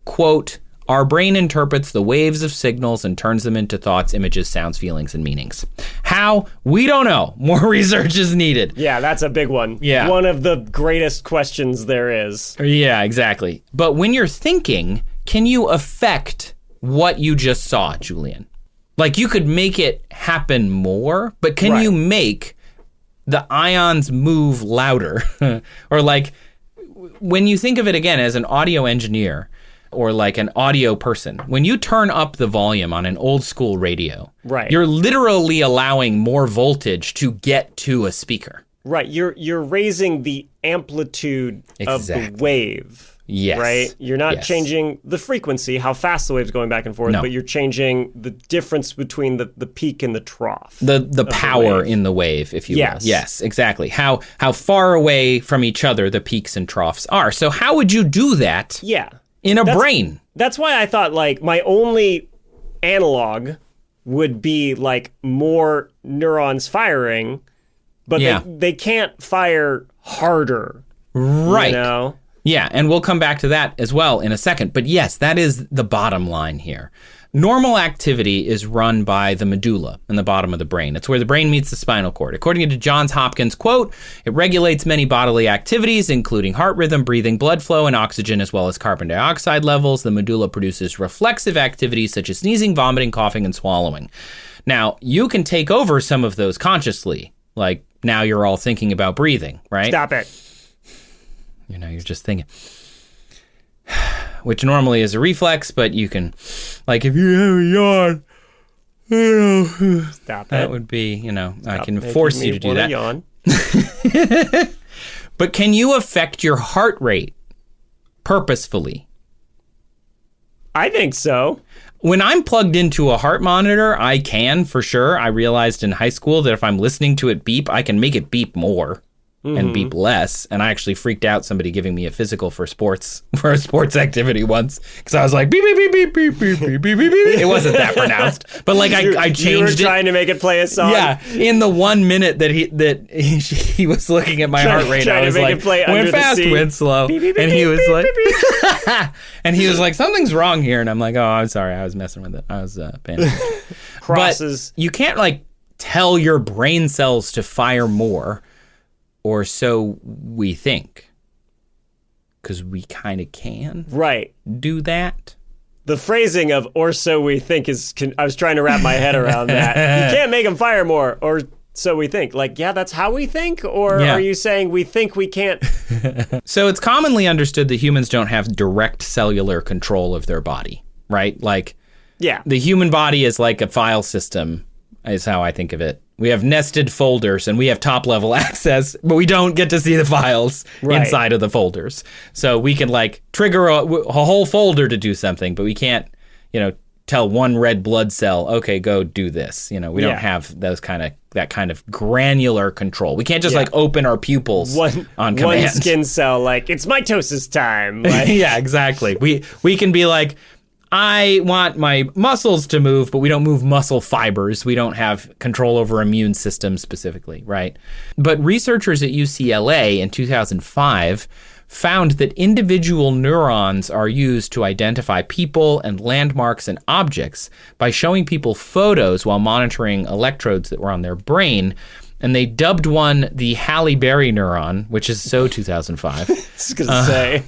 quote, our brain interprets the waves of signals and turns them into thoughts, images, sounds, feelings, and meanings. How? We don't know. More research is needed. Yeah, that's a big one. Yeah. One of the greatest questions there is. Yeah, exactly. But when you're thinking, can you affect what you just saw, Julian? Like you could make it happen more, but can you make the ions move louder? Or like when you think of it again as an audio engineer, or like an audio person, when you turn up the volume on an old school radio, you're literally allowing more voltage to get to a speaker. Right. You're raising the amplitude of the wave. Yes. Right? You're not changing the frequency, how fast the wave's going back and forth, but you're changing the difference between the peak and the trough. The power in the wave, if you will. Yes, exactly. How far away from each other the peaks and troughs are. So how would you do that? Yeah. In a brain. That's why I thought like my only analog would be like more neurons firing, but they can't fire harder. Right. You know? Yeah, and we'll come back to that as well in a second. But yes, that is the bottom line here. Normal activity is run by the medulla in the bottom of the brain. It's where the brain meets the spinal cord. According to Johns Hopkins, quote, it regulates many bodily activities, including heart rhythm, breathing, blood flow, and oxygen, as well as carbon dioxide levels. The medulla produces reflexive activities such as sneezing, vomiting, coughing, and swallowing. Now, you can take over some of those consciously. Like, now you're all thinking about breathing, right? Stop it. You're just thinking. Which normally is a reflex, but you can, like if you have a yawn, Stop That it. would be, I Stop can making force me you to do wanna that. Yawn. But can you affect your heart rate purposefully? I think so. When I'm plugged into a heart monitor, I can, for sure. I realized in high school that if I'm listening to it beep, I can make it beep more and beep less. And I actually freaked out somebody giving me a physical for a sports activity once, because I was like, beep, beep, beep, beep, beep, beep, beep, beep, beep, beep. It wasn't that pronounced, but like I changed You were it. trying to make it play a song. Yeah, in the 1 minute that he was looking at my heart rate, trying I was to make like, it play Under went the fast, Sea. went slow, Beep, beep, and beep, he was beep, like, beep, and he was like, something's wrong here, and I'm like, oh, I'm sorry, I was messing with it, I was panicking. Crosses. But you can't like tell your brain cells to fire more, or so we think, because we kind of can Right. do that. The phrasing of "or so we think" I was trying to wrap my head around that. You can't make them fire more, or so we think. Like, yeah, that's how we think? Or Yeah. are you saying we think we can't? So it's commonly understood that humans don't have direct cellular control of their body, right? Like, Yeah. the human body is like a file system, is how I think of it. We have nested folders and we have top level access, but we don't get to see the files inside of the folders. So we can like trigger a whole folder to do something, but we can't, tell one red blood cell, okay, go do this. We don't have that kind of granular control. We can't just like open our pupils on command. One skin cell, like, it's mitosis time. Like, Yeah, exactly. We can be like, I want my muscles to move, but we don't move muscle fibers. We don't have control over immune systems specifically, right? But researchers at UCLA in 2005 found that individual neurons are used to identify people and landmarks and objects by showing people photos while monitoring electrodes that were on their brain. And they dubbed one the Halle Berry neuron, which is so 2005. I was going to say.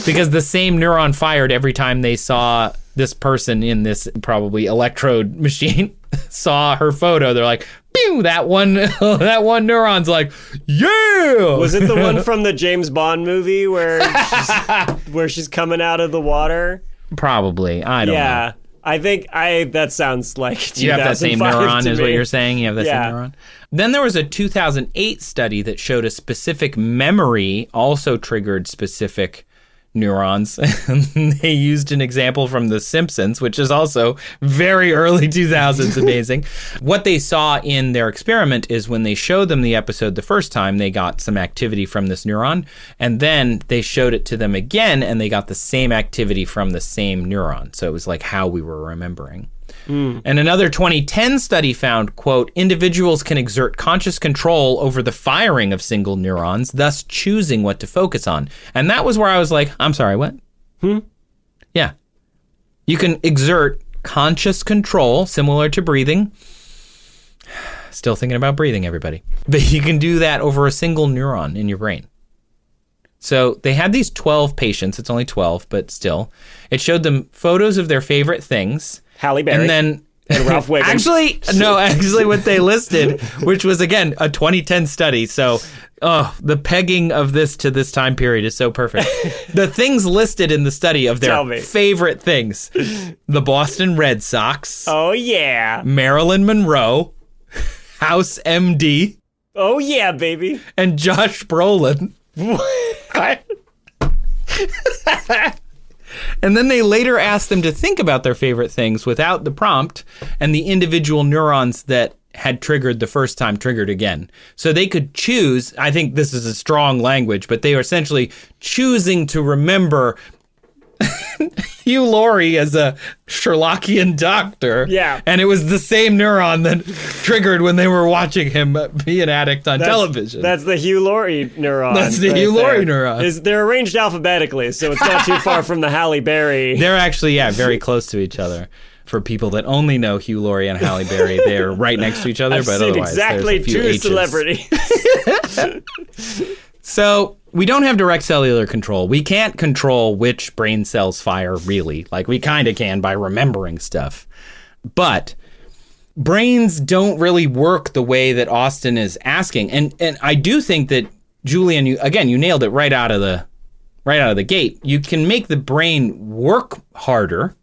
Because the same neuron fired every time they saw this person in this probably electrode machine saw her photo. They're like, pew, that one neuron's like, yeah. Was it the one from the James Bond movie where she's coming out of the water? Probably. I don't know. Yeah. I think that sounds like You have that same 2005 neuron to is me. what you're saying? You have that Yeah. same neuron? Then there was a 2008 study that showed a specific memory also triggered specific neurons. They used an example from The Simpsons, which is also very early 2000s, amazing. What they saw in their experiment is when they showed them the episode the first time, they got some activity from this neuron, and then they showed it to them again, and they got the same activity from the same neuron. So it was like how we were remembering. And another 2010 study found, quote, individuals can exert conscious control over the firing of single neurons, thus choosing what to focus on. And that was where I was like, I'm sorry, what? Yeah. You can exert conscious control, similar to breathing. Still thinking about breathing, everybody. But you can do that over a single neuron in your brain. So they had these 12 patients. It's only 12, but still. It showed them photos of their favorite things. Halle Berry. And then and Ralph Wiggum. Actually what they listed, which was again a 2010 study. So, the pegging of this to this time period is so perfect. The things listed in the study of Tell their me. favorite things: the Boston Red Sox, Oh, yeah. Marilyn Monroe, House MD, Oh, yeah, baby. and Josh Brolin. And then they later asked them to think about their favorite things without the prompt, and the individual neurons that had triggered the first time triggered again. So they could choose, I think this is a strong language, but they are essentially choosing to remember Hugh Laurie as a Sherlockian doctor. Yeah. And it was the same neuron that triggered when they were watching him be an addict on television. That's the Hugh Laurie neuron. That's the Hugh Laurie neuron. They're arranged alphabetically, so it's not too far from the Halle Berry. They're actually, very close to each other. For people that only know Hugh Laurie and Halle Berry, they're right next to each other. I've but seen otherwise, exactly there's a few two H's. celebrities. So we don't have direct cellular control. We can't control which brain cells fire, really. Like, we kind of can by remembering stuff. But brains don't really work the way that Austin is asking. And I do think that, Julian, you nailed it right out of the gate. You can make the brain work harder,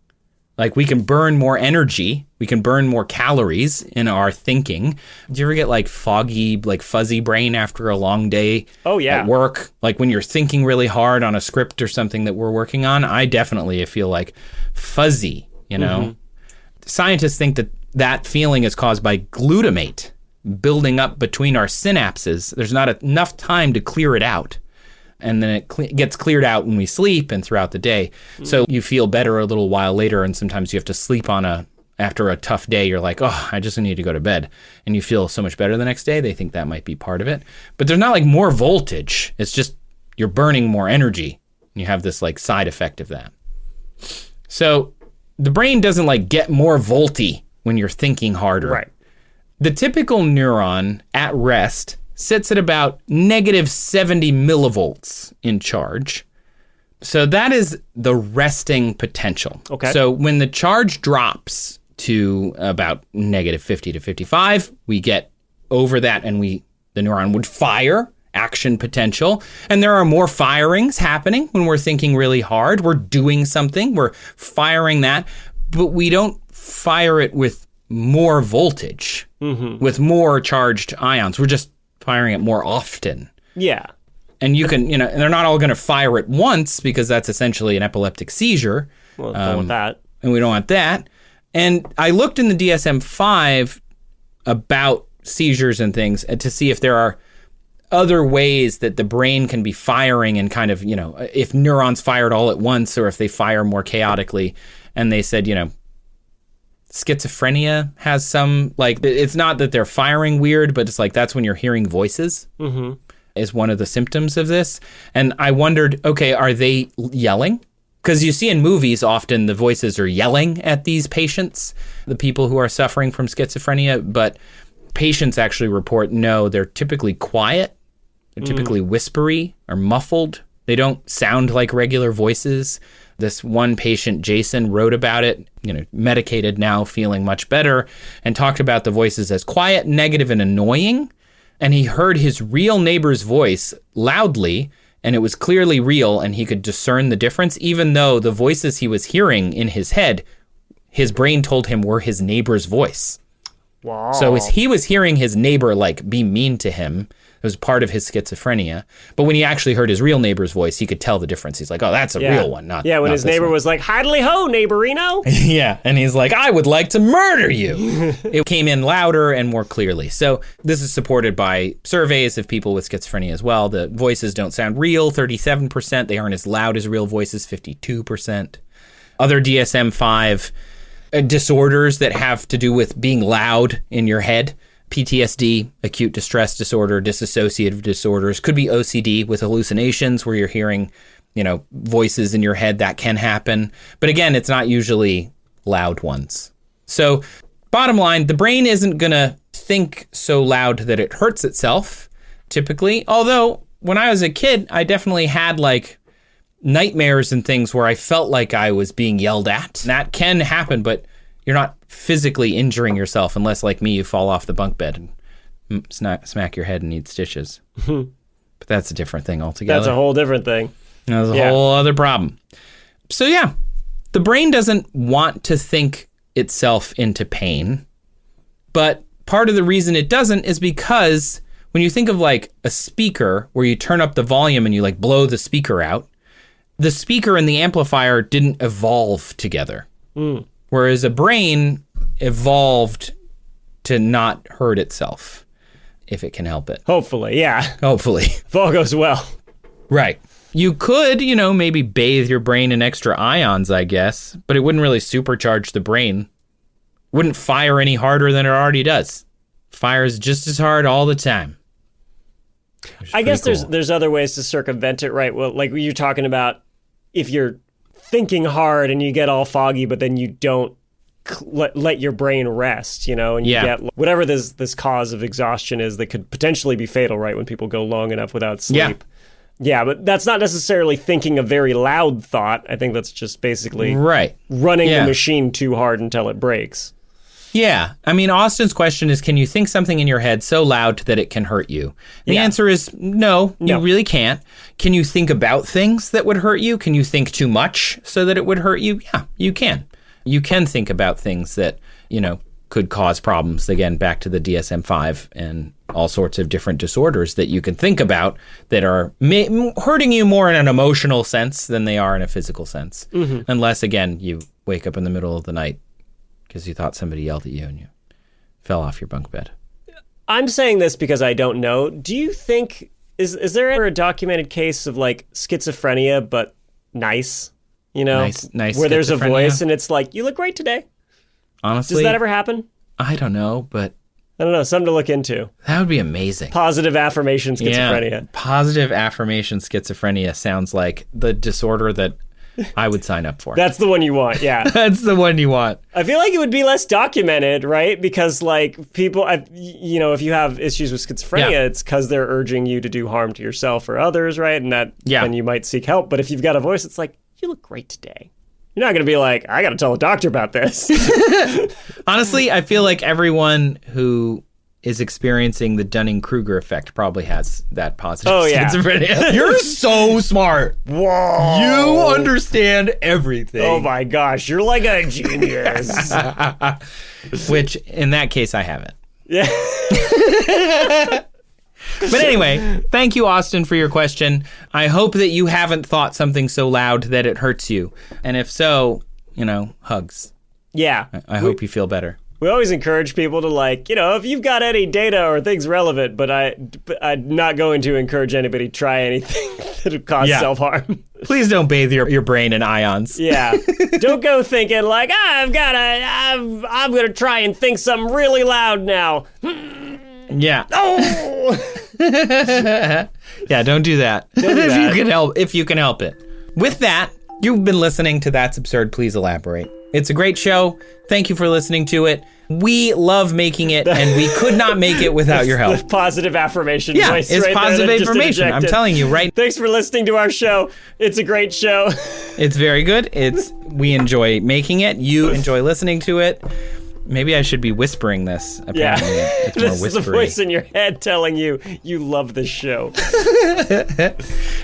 Like we can burn more energy, we can burn more calories in our thinking. Do you ever get like foggy, like fuzzy brain after a long day at work? Like when you're thinking really hard on a script or something that we're working on, I definitely feel like fuzzy, you know? Scientists think that that feeling is caused by glutamate building up between our synapses. There's not enough time to clear it out. And then it gets cleared out when we sleep and throughout the day. So you feel better a little while later, and sometimes you have to sleep after a tough day. You're like, oh, I just need to go to bed. And you feel so much better the next day. They think that might be part of it. But there's not like more voltage. It's just you're burning more energy. And you have this like side effect of that. So the brain doesn't like get more volty when you're thinking harder. Right. The typical neuron at rest sits at about negative 70 millivolts in charge. So that is the resting potential. Okay. So when the charge drops to about negative 50 to 55, we get over that and the neuron would fire, action potential. And there are more firings happening when we're thinking really hard. We're doing something, we're firing that, but we don't fire it with more voltage, with more charged ions. We're just firing it more often. Yeah. And you can, and they're not all going to fire at once because that's essentially an epileptic seizure. Well, don't want that. And we don't want that. And I looked in the DSM-5 about seizures and things to see if there are other ways that the brain can be firing and kind of, if neurons fired all at once or if they fire more chaotically. And they said, schizophrenia has some, like, it's not that they're firing weird, but it's like that's when you're hearing voices is one of the symptoms of this. And I wondered, okay, are they yelling? Because you see in movies often the voices are yelling at these patients, the people who are suffering from schizophrenia, but patients actually report no, they're typically quiet, they're typically whispery or muffled. They don't sound like regular voices. This one patient, Jason, wrote about it, medicated now, feeling much better, and talked about the voices as quiet, negative, and annoying. And he heard his real neighbor's voice loudly, and it was clearly real, and he could discern the difference, even though the voices he was hearing in his head, his brain told him were his neighbor's voice. Wow. So as he was hearing his neighbor, like, be mean to him, it was part of his schizophrenia. But when he actually heard his real neighbor's voice, he could tell the difference. He's like, oh, that's a real one, not when not his this neighbor one. was like, "Hidely ho, neighborino." Yeah, and he's like, I would like to murder you. It came in louder and more clearly. So this is supported by surveys of people with schizophrenia as well. The voices don't sound real, 37%. They aren't as loud as real voices, 52%. Other DSM-5 disorders that have to do with being loud in your head, PTSD, acute distress disorder, dissociative disorders, could be OCD with hallucinations where you're hearing, voices in your head. That can happen. But again, it's not usually loud ones. So bottom line, the brain isn't going to think so loud that it hurts itself, typically. Although when I was a kid, I definitely had like nightmares and things where I felt like I was being yelled at. That can happen, but you're not physically injuring yourself unless, like me, you fall off the bunk bed and smack your head and need stitches. But that's a different thing altogether. That's a whole different thing. That's a whole other problem. So yeah, the brain doesn't want to think itself into pain, but part of the reason it doesn't is because when you think of like a speaker where you turn up the volume and you like blow the speaker out, the speaker and the amplifier didn't evolve together. Whereas a brain evolved to not hurt itself, if it can help it. Hopefully, yeah. Hopefully. If all goes well. Right. You could, maybe bathe your brain in extra ions, I guess, but it wouldn't really supercharge the brain. Wouldn't fire any harder than it already does. Fires just as hard all the time. I guess there's other ways to circumvent it, right? Well, like you're talking about if you're thinking hard and you get all foggy, but then you don't let your brain rest, and you get whatever this cause of exhaustion is that could potentially be fatal, right? When people go long enough without sleep. Yeah, but that's not necessarily thinking a very loud thought. I think that's just basically running the machine too hard until it breaks. Yeah. I mean, Austin's question is, can you think something in your head so loud that it can hurt you? The answer is no, you really can't. Can you think about things that would hurt you? Can you think too much so that it would hurt you? Yeah, you can. you can think about things that, could cause problems. Again, back to the DSM-5 and all sorts of different disorders that you can think about that are hurting you more in an emotional sense than they are in a physical sense. Mm-hmm. Unless, again, you wake up in the middle of the night because you thought somebody yelled at you and you fell off your bunk bed. I'm saying this because I don't know. Do you think, is there ever a documented case of like schizophrenia, but nice? Nice where there's a voice and it's like, you look great today. Honestly, does that ever happen? I don't know, but I don't know. Something to look into. That would be amazing. Positive affirmation schizophrenia. Yeah, positive affirmation schizophrenia sounds like the disorder that I would sign up for. That's the one you want, yeah. That's the one you want. I feel like it would be less documented, right? Because like people, if you have issues with schizophrenia, it's because they're urging you to do harm to yourself or others, right? And then you might seek help. But if you've got a voice, it's like, you look great today. You're not going to be like, I got to tell a doctor about this. Honestly, I feel like everyone who is experiencing the Dunning-Kruger effect probably has that positive schizophrenia. You're so smart. Whoa. You understand everything. Oh my gosh, you're like a genius. Which, in that case, I haven't. Yeah. But anyway, thank you, Austin, for your question. I hope that you haven't thought something so loud that it hurts you. And if so, hugs. Yeah. I hope you feel better. We always encourage people to if you've got any data or things relevant, but I'm not going to encourage anybody to try anything that would cause self-harm. Please don't bathe your brain in ions. Yeah. Don't go thinking like, I'm going to try and think something really loud now. Yeah. Oh! Yeah, don't do that. If you can help it. With that, you've been listening to That's Absurd, Please Elaborate. It's a great show. Thank you for listening to it. We love making it, and we could not make it without your help. The positive affirmation voice. It's right positive there affirmation. I'm telling you, right? Thanks for listening to our show. It's a great show. It's very good. We enjoy making it. You enjoy listening to it. Maybe I should be whispering this. Apparently, it's more this whispery. is the voice in your head telling you love this show.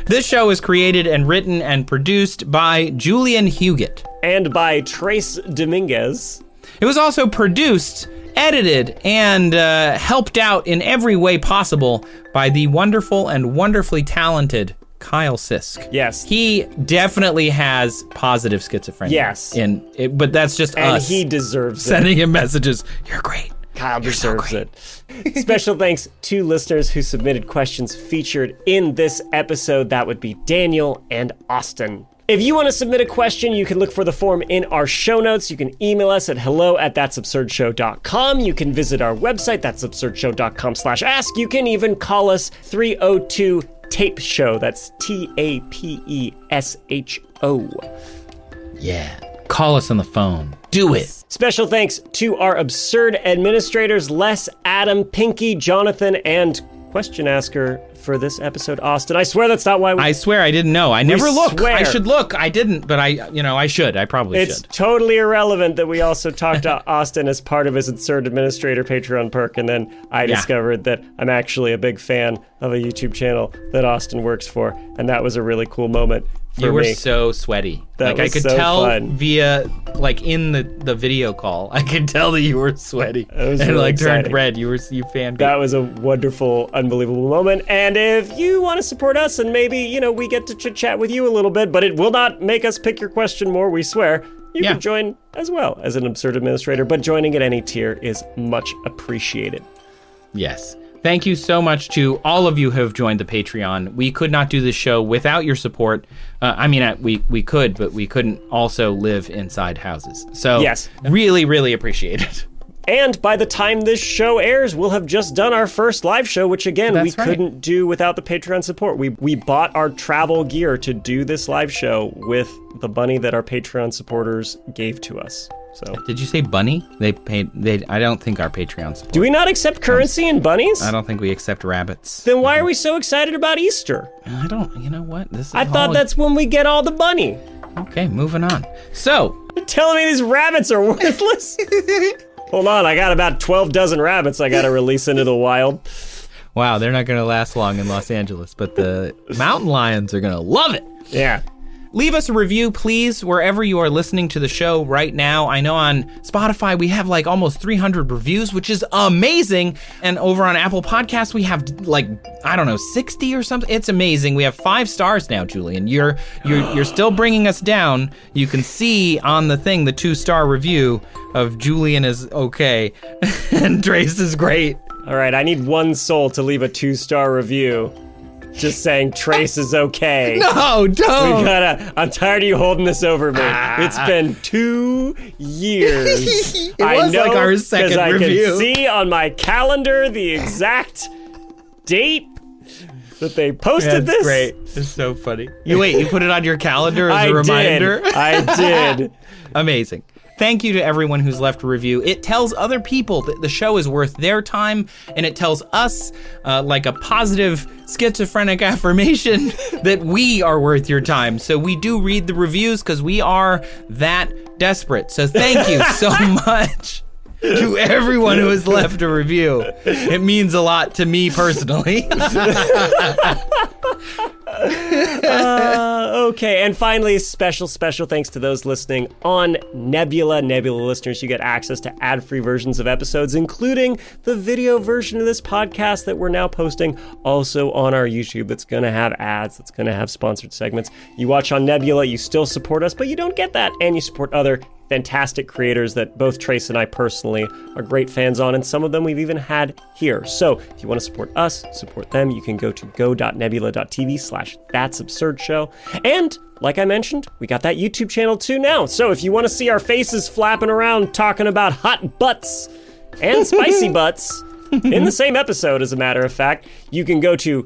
This show is created and written and produced by Julian Huguet. And by Trace Dominguez. It was also produced, edited, and helped out in every way possible by the wonderful and wonderfully talented Kyle Sisk. Yes. He definitely has positive schizophrenia. Yes. But that's just us. And he deserves sending him messages. You're great. Kyle deserves it. Special thanks to listeners who submitted questions featured in this episode. That would be Daniel and Austin. If you want to submit a question, you can look for the form in our show notes. You can email us at hello@that'sabsurdshow.com. You can visit our website, that'sabsurdshow.com/ask. You can even call us 302 Tape Show. That's TAPESHO. Yeah. Call us on the phone. Do it. Special thanks to our absurd administrators, Les, Adam, Pinky, Jonathan, and question asker for this episode, Austin. I swear that's not why I swear I didn't know. I never look. Swear. I should look. I didn't, but I should. I probably should. It's totally irrelevant that we also talked to Austin as part of his absurd administrator Patreon perk, and then I discovered that I'm actually a big fan of a YouTube channel that Austin works for, and that was a really cool moment for me. You were so sweaty. That I was could so tell fun. via, in the video call, I could tell that you were sweaty. It was and really turned exciting. red. You fanned. That was a wonderful, unbelievable moment. And if you want to support us and maybe, we get to chit-chat with you a little bit, but it will not make us pick your question more, we swear. You can join as well as an absurd administrator, but joining at any tier is much appreciated. Yes. Thank you so much to all of you who have joined the Patreon. We could not do this show without your support. We could, but we couldn't also live inside houses. So yes, really, really appreciate it. And by the time this show airs, we'll have just done our first live show, which again, we couldn't do without the Patreon support. We bought our travel gear to do this live show with the money that our Patreon supporters gave to us. So, did you say bunny? They paid. I don't think our Patreon support. Do we not accept currency in bunnies? I don't think we accept rabbits. Then why are we so excited about Easter? I don't. You know what? I thought that's when we get all the money. Okay, moving on. So, you're telling me these rabbits are worthless? Hold on, I got about 12 dozen rabbits I got to release into the wild. Wow, they're not going to last long in Los Angeles, but the mountain lions are going to love it. Yeah. leave us a review, please, wherever you are listening to the show right now. I know on Spotify we have like almost 300 reviews, which is amazing. And over on Apple Podcasts, we have like, I don't know, 60 or something. It's amazing. We have 5 stars now, Julian. You're still bringing us down. You can see on the thing the 2-star review of Julian is okay and Trace is great. All right, I need one soul to leave a 2-star review. Just saying Trace is okay. No, don't. I'm tired of you holding this over me. It's been 2 years. It was like our second review. I can see on my calendar the exact date that they posted this. Great. It's so funny. You put it on your calendar as a reminder? I did. Amazing. Thank you to everyone who's left a review. It tells other people that the show is worth their time, and it tells us, like a positive schizophrenic affirmation, that we are worth your time. So we do read the reviews because we are that desperate. So thank you so much to everyone who has left a review. It means a lot to me personally. Okay, and finally, special thanks to those listening on Nebula. Nebula listeners, you get access to ad-free versions of episodes, including the video version of this podcast that we're now posting also on our YouTube. That's going to have ads, that's going to have sponsored segments. You watch on Nebula, you still support us, but you don't get that, and you support other fantastic creators that both Trace and I personally are great fans on, and some of them we've even had here. So if you want to support us, support them, you can go to go.nebula.tv/that'sabsurdshow. And like I mentioned, we got that YouTube channel too now. So if you want to see our faces flapping around talking about hot butts and spicy butts in the same episode, as a matter of fact, you can go to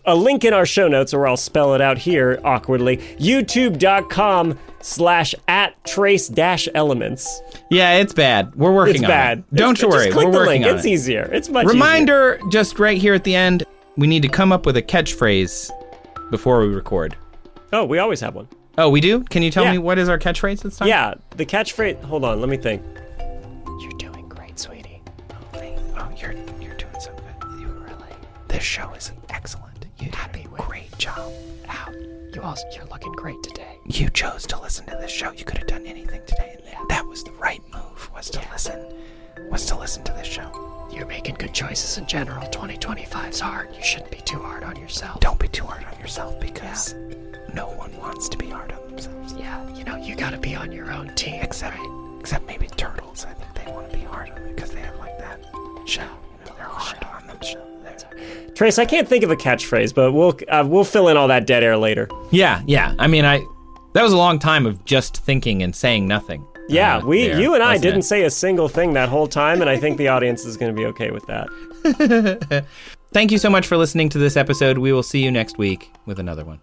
a link in our show notes, or I'll spell it out here awkwardly, youtube.com/@trace-elements. Yeah, it's bad. We're working on it. Don't you worry. We're working on it. It's easier. It's much Reminder, just right here at the end, we need to come up with a catchphrase before we record. Oh, we always have one. Oh, we do? Can you tell me what is our catchphrase this time? Yeah, the catchphrase, hold on, let me think. You're doing great, sweetie. Oh, you're doing so good. You really. This show is excellent. You did a great job. You're looking great today. You chose to listen to this show. You could have done anything today. And that was the right move, was to listen to this show. You're making good choices in general. 2025's hard. You shouldn't be too hard on yourself. Don't be too hard on yourself, because no one wants to be hard on themselves. Yeah, you gotta be on your own team. Except maybe turtles. I think they want to be hard on it because they have like that shell. They're hard on themselves. Trace, I can't think of a catchphrase, but we'll fill in all that dead air later. Yeah. I mean, that was a long time of just thinking and saying nothing. Yeah, you and I didn't say a single thing that whole time, and I think the audience is going to be okay with that. Thank you so much for listening to this episode. We will see you next week with another one.